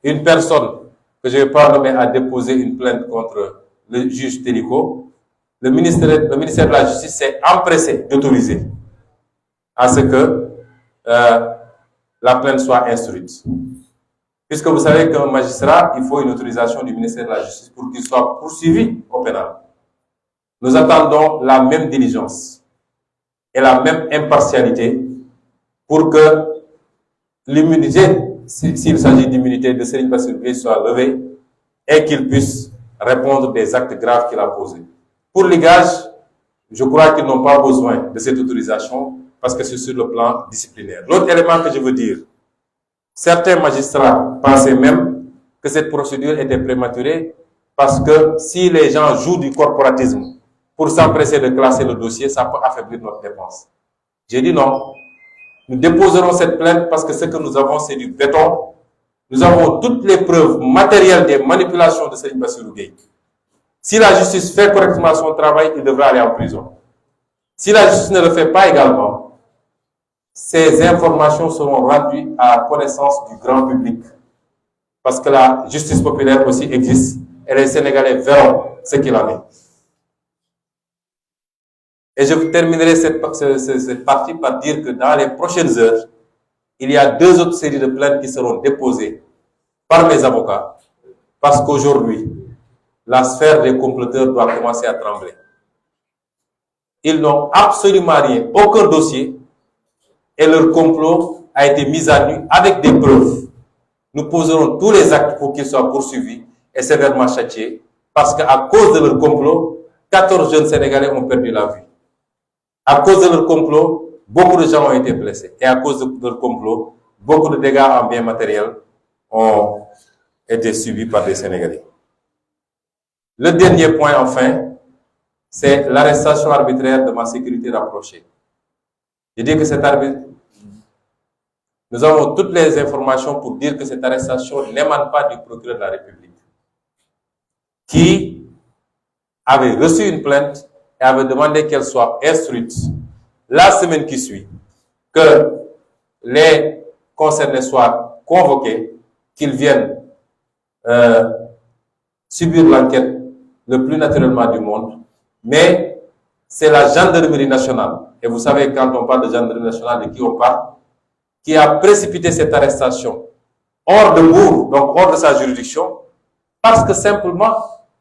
Speaker 1: une personne que je ne vais pas nommer a déposé une plainte contre le juge Téliko, le ministère de la Justice s'est empressé d'autoriser à ce que la plainte soit instruite. Puisque vous savez qu'un magistrat, il faut une autorisation du ministère de la Justice pour qu'il soit poursuivi au pénal. Nous attendons la même diligence et la même impartialité pour que l'immunité, s'il s'agit d'immunité de Serigne Bassirou Gueye, soit levée et qu'il puisse répondre des actes graves qu'il a posés. Pour Ligage, je crois qu'ils n'ont pas besoin de cette autorisation parce que c'est sur le plan disciplinaire. L'autre élément que je veux dire, certains magistrats pensaient même que cette procédure était prématurée parce que si les gens jouent du corporatisme pour s'empresser de classer le dossier, ça peut affaiblir notre défense. J'ai dit non. Nous déposerons cette plainte parce que ce que nous avons, c'est du béton. Nous avons toutes les preuves matérielles des manipulations de Serigne Bassirou Gueye. Si la justice fait correctement son travail, il devra aller en prison. Si la justice ne le fait pas également, ces informations seront rendues à la connaissance du grand public. Parce que la justice populaire aussi existe et les Sénégalais verront ce qu'il en est. Et je terminerai cette partie par dire que dans les prochaines heures, il y a 2 autres séries de plaintes qui seront déposées par mes avocats parce qu'aujourd'hui, la sphère des comploteurs doit commencer à trembler. Ils n'ont absolument rien, aucun dossier, et leur complot a été mis à nu avec des preuves. Nous poserons tous les actes pour qu'ils soient poursuivis et sévèrement châtiés, parce qu'à cause de leur complot, 14 jeunes Sénégalais ont perdu la vie. À cause de leur complot, beaucoup de gens ont été blessés. Et à cause de leur complot, beaucoup de dégâts en biens matériels ont été subis par des Sénégalais. Le dernier point, enfin, c'est l'arrestation arbitraire de ma sécurité rapprochée. Je dis que cette arbitraire, nous avons toutes les informations pour dire que cette arrestation n'émane pas du procureur de la République, qui avait reçu une plainte et avait demandé qu'elle soit instruite la semaine qui suit, que les concernés soient convoqués, qu'ils viennent subir l'enquête le plus naturellement du monde, mais c'est la gendarmerie nationale, et vous savez quand on parle de gendarmerie nationale de qui on parle, qui a précipité cette arrestation hors de Mbour, donc hors de sa juridiction, parce que simplement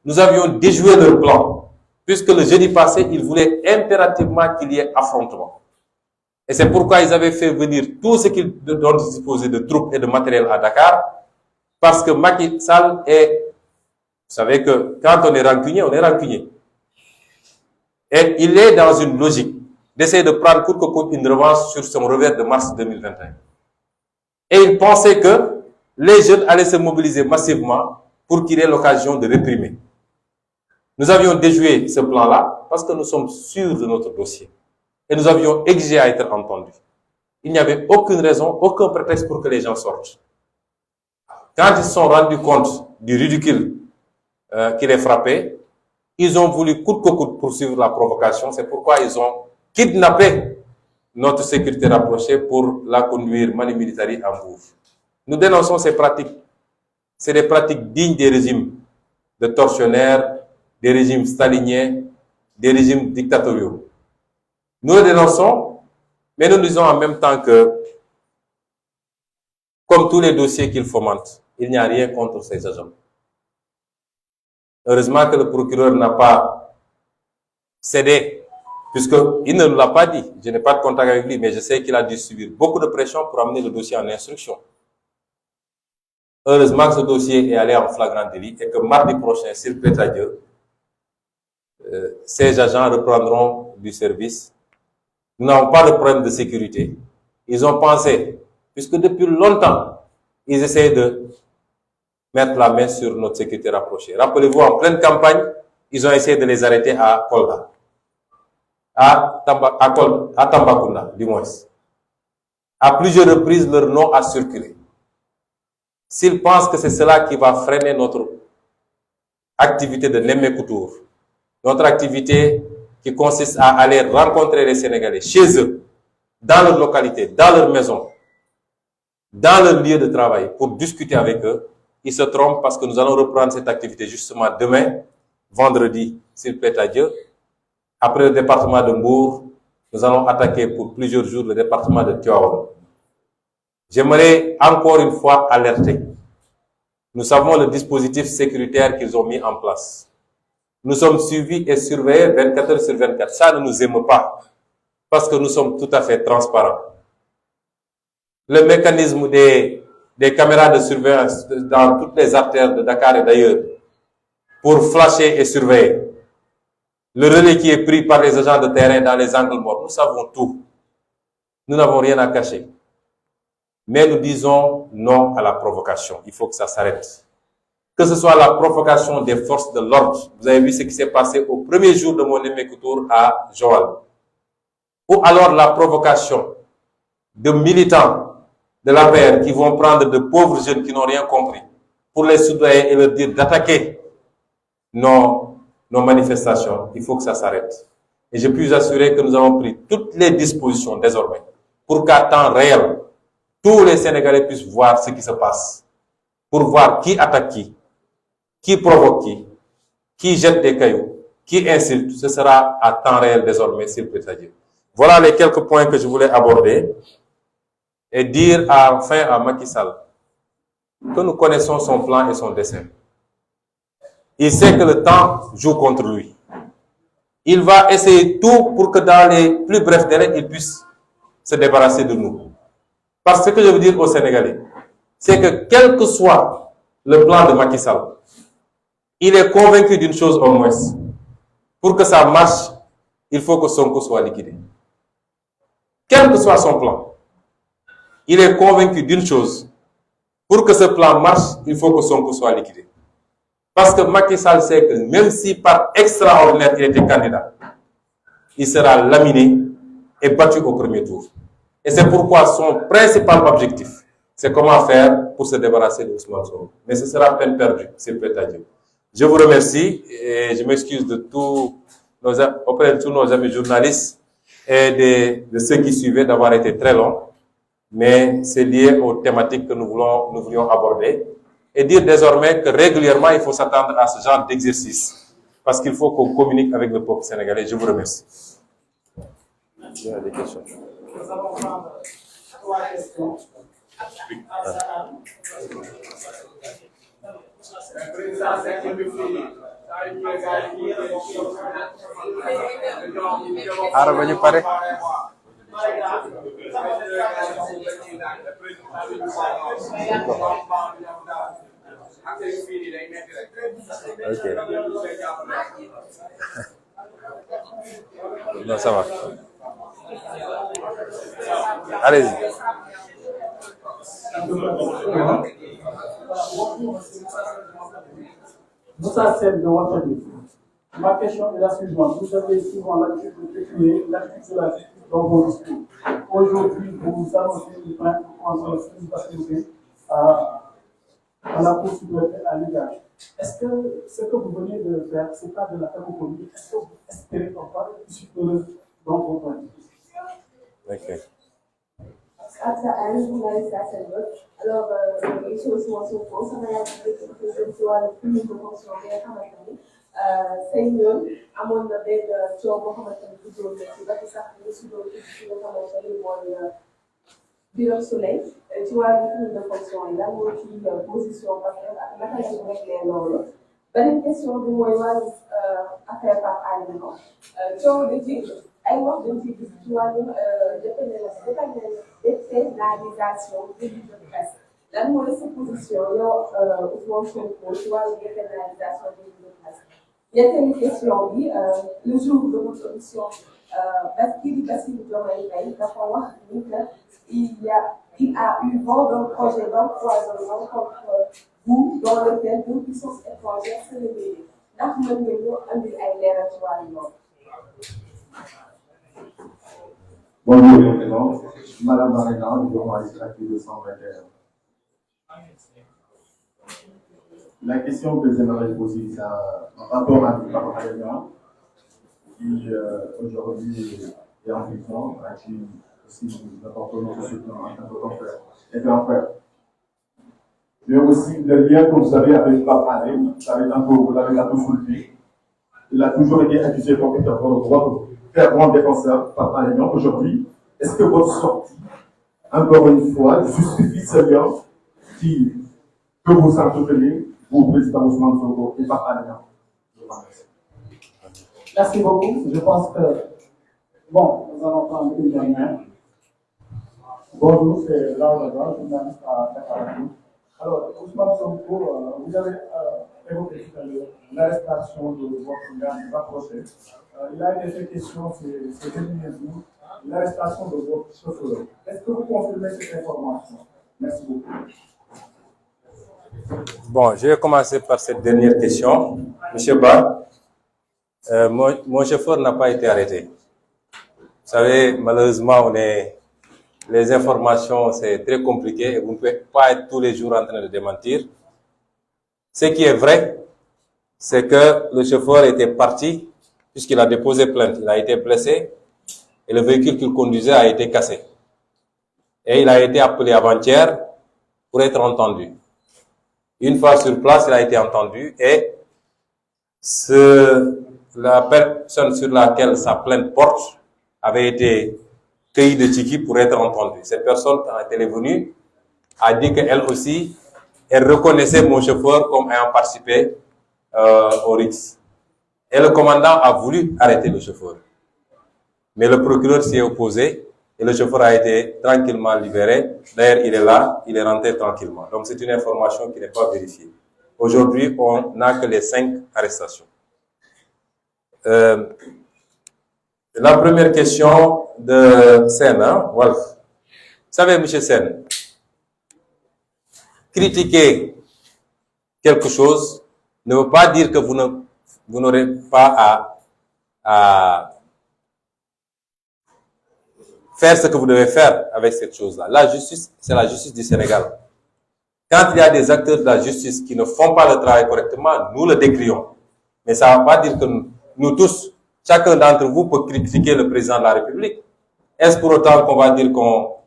Speaker 1: nous avions déjoué leur plan, puisque le jeudi passé, ils voulaient impérativement qu'il y ait affrontement. Et c'est pourquoi ils avaient fait venir tout ce qu'ils dont ils disposaient de troupes et de matériel à Dakar, parce que Macky Sall est... Vous savez que quand on est rancunier, on est rancunier. Et il est dans une logique d'essayer de prendre coûte que coûte une revanche sur son revers de mars 2021. Et il pensait que les jeunes allaient se mobiliser massivement pour qu'il ait l'occasion de réprimer. Nous avions déjoué ce plan-là parce que nous sommes sûrs de notre dossier. Et nous avions exigé à être entendus. Il n'y avait aucune raison, aucun prétexte pour que les gens sortent. Quand ils se sont rendus compte du ridicule qui les frappait, ils ont voulu coûte que coûte poursuivre la provocation. C'est pourquoi ils ont kidnappé notre sécurité rapprochée pour la conduire manu militari en Mbour. Nous dénonçons ces pratiques. C'est des pratiques dignes des régimes de tortionnaires, des régimes staliniens, des régimes dictatoriaux. Nous le dénonçons, mais nous disons en même temps que, comme tous les dossiers qu'ils fomentent, il n'y a rien contre ces agents. Heureusement que le procureur n'a pas cédé, puisqu'il ne nous l'a pas dit. Je n'ai pas de contact avec lui, mais je sais qu'il a dû subir beaucoup de pression pour amener le dossier en instruction. Heureusement que ce dossier est allé en flagrant délit et que mardi prochain, s'il plaît à Dieu, ces agents reprendront du service. Nous n'avons pas de problème de sécurité. Ils ont pensé, puisque depuis longtemps, ils essaient de mettre la main sur notre sécurité rapprochée. Rappelez-vous, en pleine campagne, ils ont essayé de les arrêter à Kolda. À Tambacounda, du moins. À plusieurs reprises, leur nom a circulé. S'ils pensent que c'est cela qui va freiner notre activité de Némé-Koutour, notre activité qui consiste à aller rencontrer les Sénégalais chez eux, dans leur localité, dans leur maison, dans leur lieu de travail, pour discuter avec eux, ils se trompent parce que nous allons reprendre cette activité justement demain, vendredi, s'il plaît à Dieu. Après le département de Mbour, nous allons attaquer pour plusieurs jours le département de Tivaouane. J'aimerais encore une fois alerter. Nous savons le dispositif sécuritaire qu'ils ont mis en place. Nous sommes suivis et surveillés 24 heures sur 24. Ça ne nous émeut pas, parce que nous sommes tout à fait transparents. Le mécanisme des caméras de surveillance dans toutes les artères de Dakar et d'ailleurs, pour flasher et surveiller. Le relais qui est pris par les agents de terrain dans les angles morts, nous savons tout. Nous n'avons rien à cacher. Mais nous disons non à la provocation. Il faut que ça s'arrête. Que ce soit la provocation des forces de l'ordre. Vous avez vu ce qui s'est passé au premier jour de mon Tour à Joal. Ou alors la provocation de militants de l'APR qui vont prendre de pauvres jeunes qui n'ont rien compris pour les soudoyer et leur dire d'attaquer nos manifestations. Il faut que ça s'arrête. Et je puis vous assurer que nous avons pris toutes les dispositions désormais pour qu'à temps réel, tous les Sénégalais puissent voir ce qui se passe. Pour voir qui attaque qui provoque qui jette des cailloux, qui insulte. Ce sera à temps réel désormais, s'il peut dire. Voilà les quelques points que je voulais aborder et dire enfin à Macky Sall que nous connaissons son plan et son dessein. Il sait que le temps joue contre lui. Il va essayer tout pour que dans les plus brefs délais, il puisse se débarrasser de nous. Parce que ce que je veux dire aux Sénégalais, c'est que quel que soit le plan de Macky Sall, il est convaincu d'une chose au moins. Pour que ça marche, il faut que Sonko soit liquidé. Quel que soit son plan, il est convaincu d'une chose. Pour que ce plan marche, il faut que Sonko soit liquidé. Parce que Macky Sall sait que même si par extraordinaire il était candidat, il sera laminé et battu au premier tour. Et c'est pourquoi son principal objectif, c'est comment faire pour se débarrasser de Ousmane Sonko. Mais ce sera peine perdue, s'il plaît à Dieu. Je vous remercie et je m'excuse auprès de tous nos amis journalistes et de ceux qui suivaient d'avoir été très long. Mais c'est lié aux thématiques que nous voulions aborder. Et dire désormais que régulièrement, il faut s'attendre à ce genre d'exercice. Parce qu'il faut qu'on communique avec le peuple sénégalais. Je vous remercie. Il y a des questions.
Speaker 2: Nous allons prendre 3 questions.
Speaker 1: Ok. Non, ça va. Allez-y.
Speaker 2: Moussa Sène de Ouattara. Ma question est la suivante. Vous avez souvent l'habitude de décrire l'attitude de la justice dans vos discours. Aujourd'hui, vous annoncez une plainte contre Serigne Bassirou Gueye à la Cour suprême à l'égard. Est-ce que ce que vous venez de faire, ce n'est pas de la théorie? Est-ce que vous espérez qu'on parle de dans vos points?
Speaker 1: Ok.
Speaker 3: Alors, monsieur Ousmane Sonko, sama yaay bi jëm ci wàllu cumul de fonction bi nga xamante ni say yoon amoon na benn coow boo xamante ni duggoon na ci ba ci sax ñu si doon ci nga xamante ni mooy Birame Souleye ci wàllu cumul de fonction yi lan moo ci position parce que ak naka la ñu réglé loolu. Beneen question bi mooy wàllu affaire Pape Alé Niang coow da ci ay wax dañ ciy gis ci wàllu dépénalisation de la presse lan mooy sa position yow Ousmane Sonko ci wàllu dépénalisation de la presse. Ñetteelu question bi le jour de votre audition Bassirou Diomaye Faye dafa wax ni que il a eu vent d'un projet d'empoisonnement contre vous dans lequel deux puissances étrangères se réveillaient ndax mën nga ñu andil ay leeral ci wàllu loolu.
Speaker 4: Bonjour, Madame Marina, journaliste active de 121. La question que j'aimerais poser, c'est en rapport avec Pape Alé Niang, qui aujourd'hui est en prison, à qui aussi nous apportons notre soutien en tant que confrère et grand frère. Mais aussi le lien que vous avez avec Pape Alé, vous l'avez un peu soulevé. Il a toujours été accusé comme étant votre droit fervent défenseur Pape Alé Niang. Aujourd'hui, est-ce que votre sortie, encore une fois, justifie ce lien que vous entretenez, vous, président Ousmane Sonko et Pape Alé Niang?
Speaker 2: Merci beaucoup. Je pense que, bon, nous allons prendre une dernière. Bonjour, c'est Laura Legal, journaliste à Dakar. Alors, Ousmane Sonko, vous avez évoqué tout à l'heure l'arrestation de votre gars rapproché. Il a été fait question ces derniers jours l'arrestation de votre chauffeur. Est-ce que vous confirmez cette information? Merci beaucoup.
Speaker 1: Bon, je vais commencer par cette dernière question. Monsieur Ba, mon chauffeur n'a pas été arrêté. Vous savez, malheureusement, les informations, c'est très compliqué et vous ne pouvez pas être tous les jours en train de démentir. Ce qui est vrai, c'est que le chauffeur était parti puisqu'il a déposé plainte. Il a été blessé et le véhicule qu'il conduisait a été cassé. Et il a été appelé avant-hier pour être entendu. Une fois sur place, il a été entendu et la personne sur laquelle sa plainte porte avait été cueillie de Tchiki pour être entendue. Cette personne, quand elle est venue, a dit qu'elle aussi, elle reconnaissait mon chauffeur comme ayant participé au RIX. Et le commandant a voulu arrêter le chauffeur. Mais le procureur s'y est opposé et le chauffeur a été tranquillement libéré. D'ailleurs, il est là, il est rentré tranquillement. Donc, c'est une information qui n'est pas vérifiée. Aujourd'hui, on n'a que les 5 arrestations. La première question de Sen, Wolf. Vous savez, M. Sen, critiquer quelque chose ne veut pas dire que vous n'aurez pas à faire ce que vous devez faire avec cette chose-là. La justice, c'est la justice du Sénégal. Quand il y a des acteurs de la justice qui ne font pas le travail correctement, nous le décrions. Mais ça ne veut pas dire que nous tous, chacun d'entre vous peut critiquer le président de la République. Est-ce pour autant qu'on va dire qu'on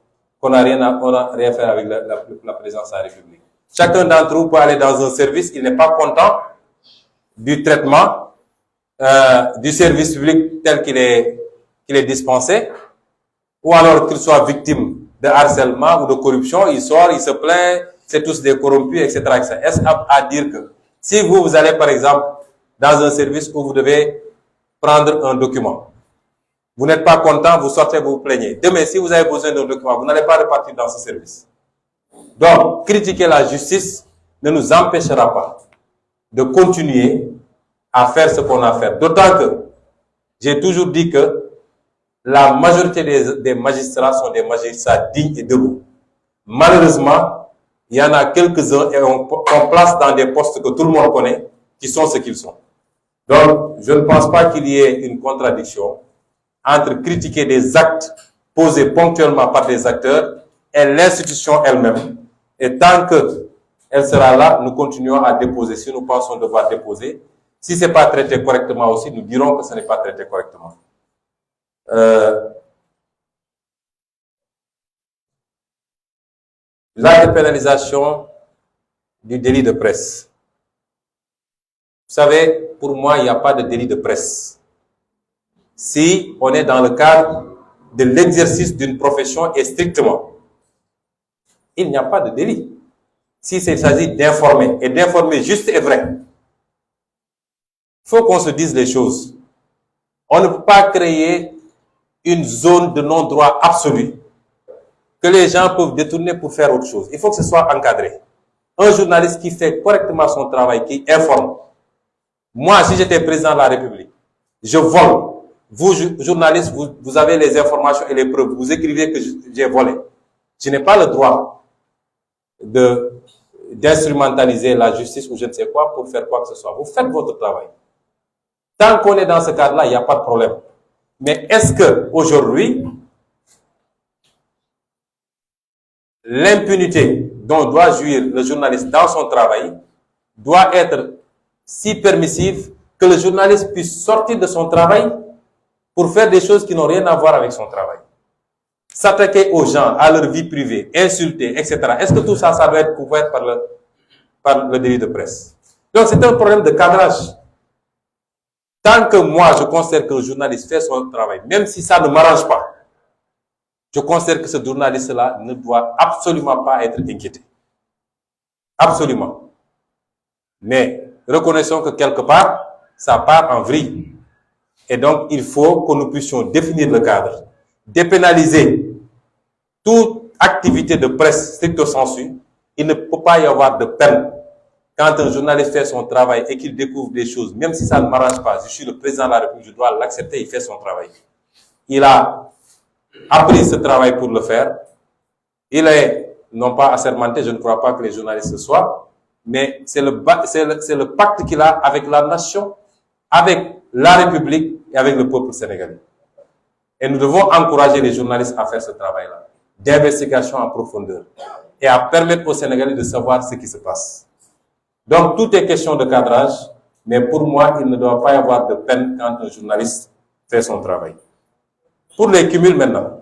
Speaker 1: n'a rien fait avec la présidence de la République? Chacun d'entre vous peut aller dans un service, il n'est pas content du traitement, du service public tel qu'il est dispensé, ou alors qu'il soit victime de harcèlement ou de corruption, il sort, il se plaint, c'est tous des corrompus, etc. etc. Est-ce à dire que si vous allez par exemple dans un service où vous devez prendre un document, vous n'êtes pas content, vous sortez, vous vous plaignez. Demain, si vous avez besoin d'un document, vous n'allez pas repartir dans ce service. Donc, critiquer la justice ne nous empêchera pas de continuer à faire ce qu'on a à faire. D'autant que j'ai toujours dit que la majorité des magistrats sont des magistrats dignes et debout. Malheureusement, il y en a quelques-uns et on place dans des postes que tout le monde connaît, qui sont ce qu'ils sont. Donc, je ne pense pas qu'il y ait une contradiction entre critiquer des actes posés ponctuellement par des acteurs et l'institution elle-même. Et tant qu'elle sera là, nous continuons à déposer. Si nous pensons devoir déposer, si ce n'est pas traité correctement aussi, nous dirons que ce n'est pas traité correctement. La dépénalisation du délit de presse. Vous savez, pour moi, il n'y a pas de délit de presse. Si on est dans le cadre de l'exercice d'une profession et strictement, il n'y a pas de délit. Si il s'agit d'informer, et d'informer juste et vrai, il faut qu'on se dise les choses. On ne peut pas créer une zone de non-droit absolu que les gens peuvent détourner pour faire autre chose. Il faut que ce soit encadré. Un journaliste qui fait correctement son travail, qui informe. Moi, si j'étais président de la République, je vole. Vous, journalistes, vous avez les informations et les preuves. Vous écrivez que j'ai volé. Je n'ai pas le droit d'instrumentaliser la justice ou je ne sais quoi pour faire quoi que ce soit. Vous faites votre travail. Tant qu'on est dans ce cadre-là, il n'y a pas de problème. Mais est-ce que aujourd'hui, l'impunité dont doit jouir le journaliste dans son travail doit être si permissive que le journaliste puisse sortir de son travail pour faire des choses qui n'ont rien à voir avec son travail? S'attaquer aux gens, à leur vie privée, insulter, etc. Est-ce que tout ça, ça doit être couvert par le délit de presse? Donc c'est un problème de cadrage. Tant que moi, je considère que le journaliste fait son travail, même si ça ne m'arrange pas, je considère que ce journaliste-là ne doit absolument pas être inquiété. Absolument. Mais reconnaissons que quelque part, ça part en vrille. Et donc, il faut que nous puissions définir le cadre, dépénaliser toute activité de presse stricto sensu. Il ne peut pas y avoir de peine quand un journaliste fait son travail et qu'il découvre des choses, même si ça ne m'arrange pas. Je suis le président de la République, je dois l'accepter, il fait son travail. Il a a pris ce travail pour le faire. Il est non pas assermenté, je ne crois pas que les journalistes le soient, mais c'est le pacte qu'il a avec la nation, avec la République et avec le peuple sénégalais. Et nous devons encourager les journalistes à faire ce travail-là, d'investigation en profondeur, et à permettre aux Sénégalais de savoir ce qui se passe. Donc, tout est question de cadrage, mais pour moi, il ne doit pas y avoir de peine quand un journaliste fait son travail. Pour les cumuls maintenant,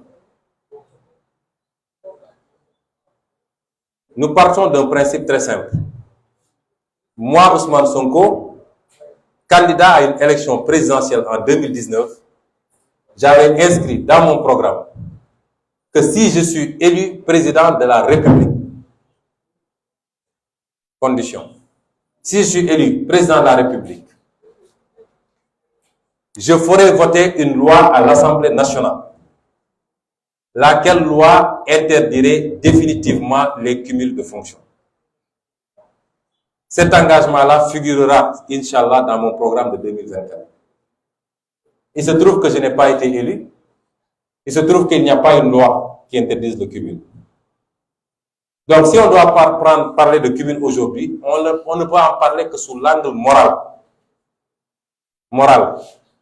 Speaker 1: nous partons d'un principe très simple. Moi, Ousmane Sonko, candidat à une élection présidentielle en 2019, j'avais inscrit dans mon programme que si je suis élu président de la République, condition, si je suis élu président de la République, je ferai voter une loi à l'Assemblée nationale, laquelle loi interdirait définitivement les cumuls de fonctions. Cet engagement-là figurera, Inch'Allah, dans mon programme de 2024. Il se trouve que je n'ai pas été élu. Il se trouve qu'il n'y a pas une loi qui interdise le cumul. Donc, si on doit parler de cumul aujourd'hui, on ne peut en parler que sous l'angle moral. Moral.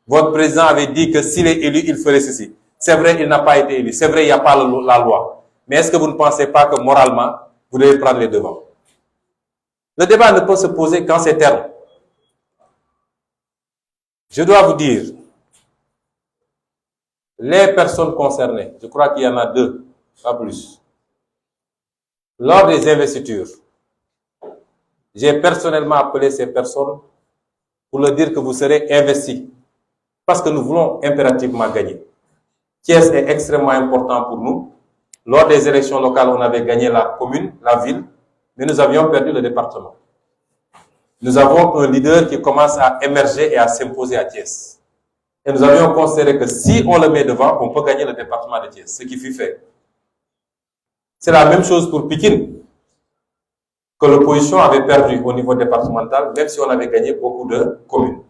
Speaker 1: Votre président avait dit que s'il est élu, il ferait ceci. C'est vrai, il n'a pas été élu. C'est vrai, il n'y a pas la loi. Mais est-ce que vous ne pensez pas que moralement, vous devez prendre les devants? Le débat ne peut se poser qu'en ces termes. Je dois vous dire, les personnes concernées, je crois qu'il y en a 2, pas plus. Lors des investitures, j'ai personnellement appelé ces personnes pour leur dire que vous serez investis. Parce que nous voulons impérativement gagner. Thiès est extrêmement important pour nous. Lors des élections locales, on avait gagné la commune, la ville, mais nous avions perdu le département. Nous avons un leader qui commence à émerger et à s'imposer à Thiès. Et nous avions considéré que si on le met devant, on peut gagner le département de Thiès, ce qui fut fait. C'est la même chose pour Pikine, que l'opposition avait perdu au niveau départemental, même si on avait gagné beaucoup de communes.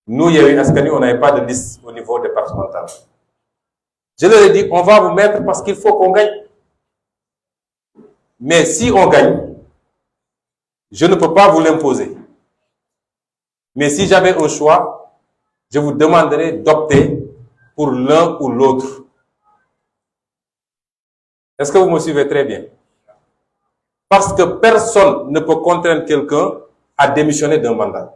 Speaker 1: Nous, Yewwi Askan Wi, on n'avait pas de liste au niveau départemental. Je leur ai dit, on va vous mettre parce qu'il faut qu'on gagne. Mais si on gagne, je ne peux pas vous l'imposer. Mais si j'avais un choix, je vous demanderais d'opter pour l'un ou l'autre. Est-ce que vous me suivez très bien? Parce que personne ne peut contraindre quelqu'un à démissionner d'un mandat.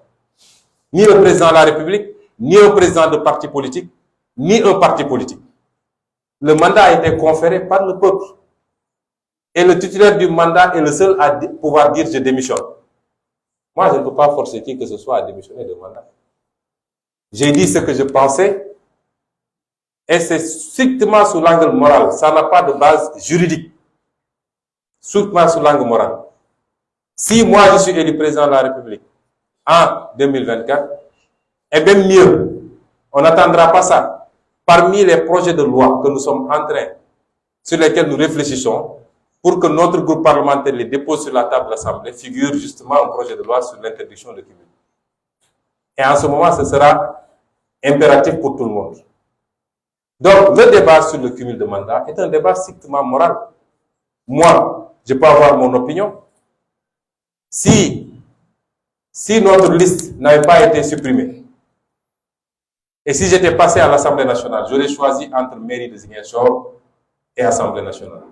Speaker 1: Ni le président de la République, ni un président de parti politique, ni un parti politique. Le mandat a été conféré par le peuple. Et le titulaire du mandat est le seul à pouvoir dire « je démissionne ». Moi, je ne peux pas forcer qui que ce soit à démissionner de mandat. J'ai dit ce que je pensais, et c'est strictement sous l'angle moral. Ça n'a pas de base juridique. Strictement sous l'angle moral. Si moi, je suis élu président de la République en 2024, et même mieux, on n'attendra pas ça. Parmi les projets de loi que nous sommes en train, sur lesquels nous réfléchissons, pour que notre groupe parlementaire les dépose sur la table de l'Assemblée, figure justement un projet de loi sur l'interdiction de cumul. Et en ce moment, ce sera impératif pour tout le monde. Donc, le débat sur le cumul de mandat est un débat strictement moral. Moi, je peux avoir mon opinion. Si notre liste n'avait pas été supprimée, et si j'étais passé à l'Assemblée nationale, j'aurais choisi entre mairie de Ziguinchor et Assemblée nationale.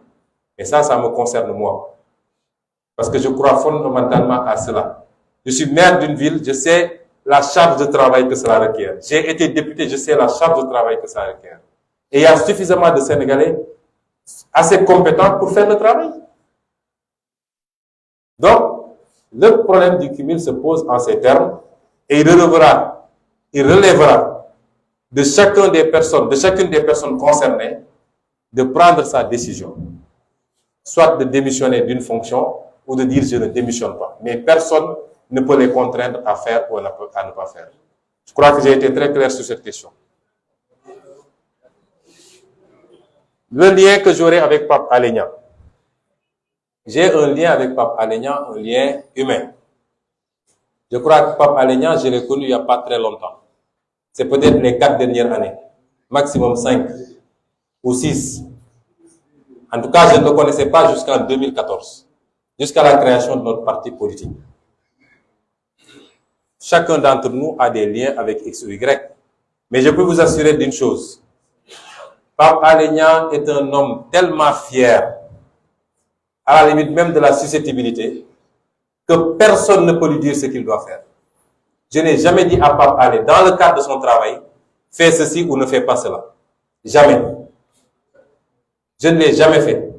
Speaker 1: Et ça me concerne moi. Parce que je crois fondamentalement à cela. Je suis maire d'une ville, je sais la charge de travail que cela requiert. J'ai été député, je sais la charge de travail que ça requiert. Et il y a suffisamment de Sénégalais assez compétents pour faire le travail. Donc, le problème du cumul se pose en ces termes et il relèvera de chacune des personnes concernées de prendre sa décision. Soit de démissionner d'une fonction ou de dire je ne démissionne pas. Mais personne ne peut les contraindre à faire ou à ne pas faire. Je crois que j'ai été très clair sur cette question. Le lien que j'aurai avec Pape Alé Niang. J'ai un lien avec Pape Alé Niang, un lien humain. Je crois que Pape Alé Niang, je l'ai connu il n'y a pas très longtemps. C'est peut-être les 4 dernières années, maximum 5. ou 6. En tout cas, je ne le connaissais pas jusqu'en 2014, jusqu'à la création de notre parti politique. Chacun d'entre nous a des liens avec X ou Y. Mais je peux vous assurer d'une chose. Pape Alé Niang est un homme tellement fier, à la limite même de la susceptibilité, que personne ne peut lui dire ce qu'il doit faire. Je n'ai jamais dit à Pape Alé, dans le cadre de son travail, fais ceci ou ne fais pas cela. Jamais. Je ne l'ai jamais fait.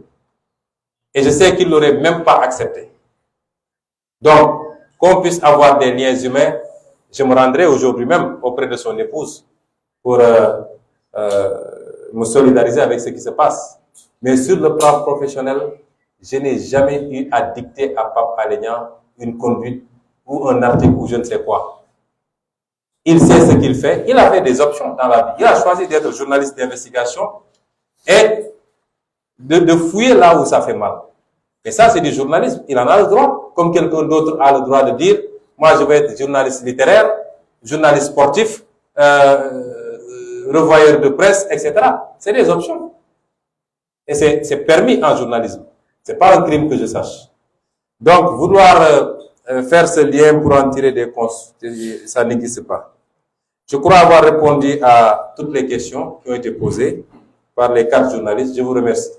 Speaker 1: Et je sais qu'il n'aurait même pas accepté. Donc, qu'on puisse avoir des liens humains, je me rendrai aujourd'hui même auprès de son épouse pour me solidariser avec ce qui se passe. Mais sur le plan professionnel, je n'ai jamais eu à dicter à Pape Alé Niang une conduite ou un article ou je ne sais quoi. Il sait ce qu'il fait. Il a fait des options dans la vie. Il a choisi d'être journaliste d'investigation et de fouiller là où ça fait mal. Et ça, c'est du journalisme. Il en a le droit. Comme quelqu'un d'autre a le droit de dire, moi, je vais être journaliste littéraire, journaliste sportif, revoyeur de presse, etc. C'est des options. Et c'est permis en journalisme. C'est pas un crime que je sache. Donc, vouloir faire ce lien pour en tirer des conséquences, ça n'existe pas. Je crois avoir répondu à toutes les questions qui ont été posées par les 4 journalistes. Je vous remercie.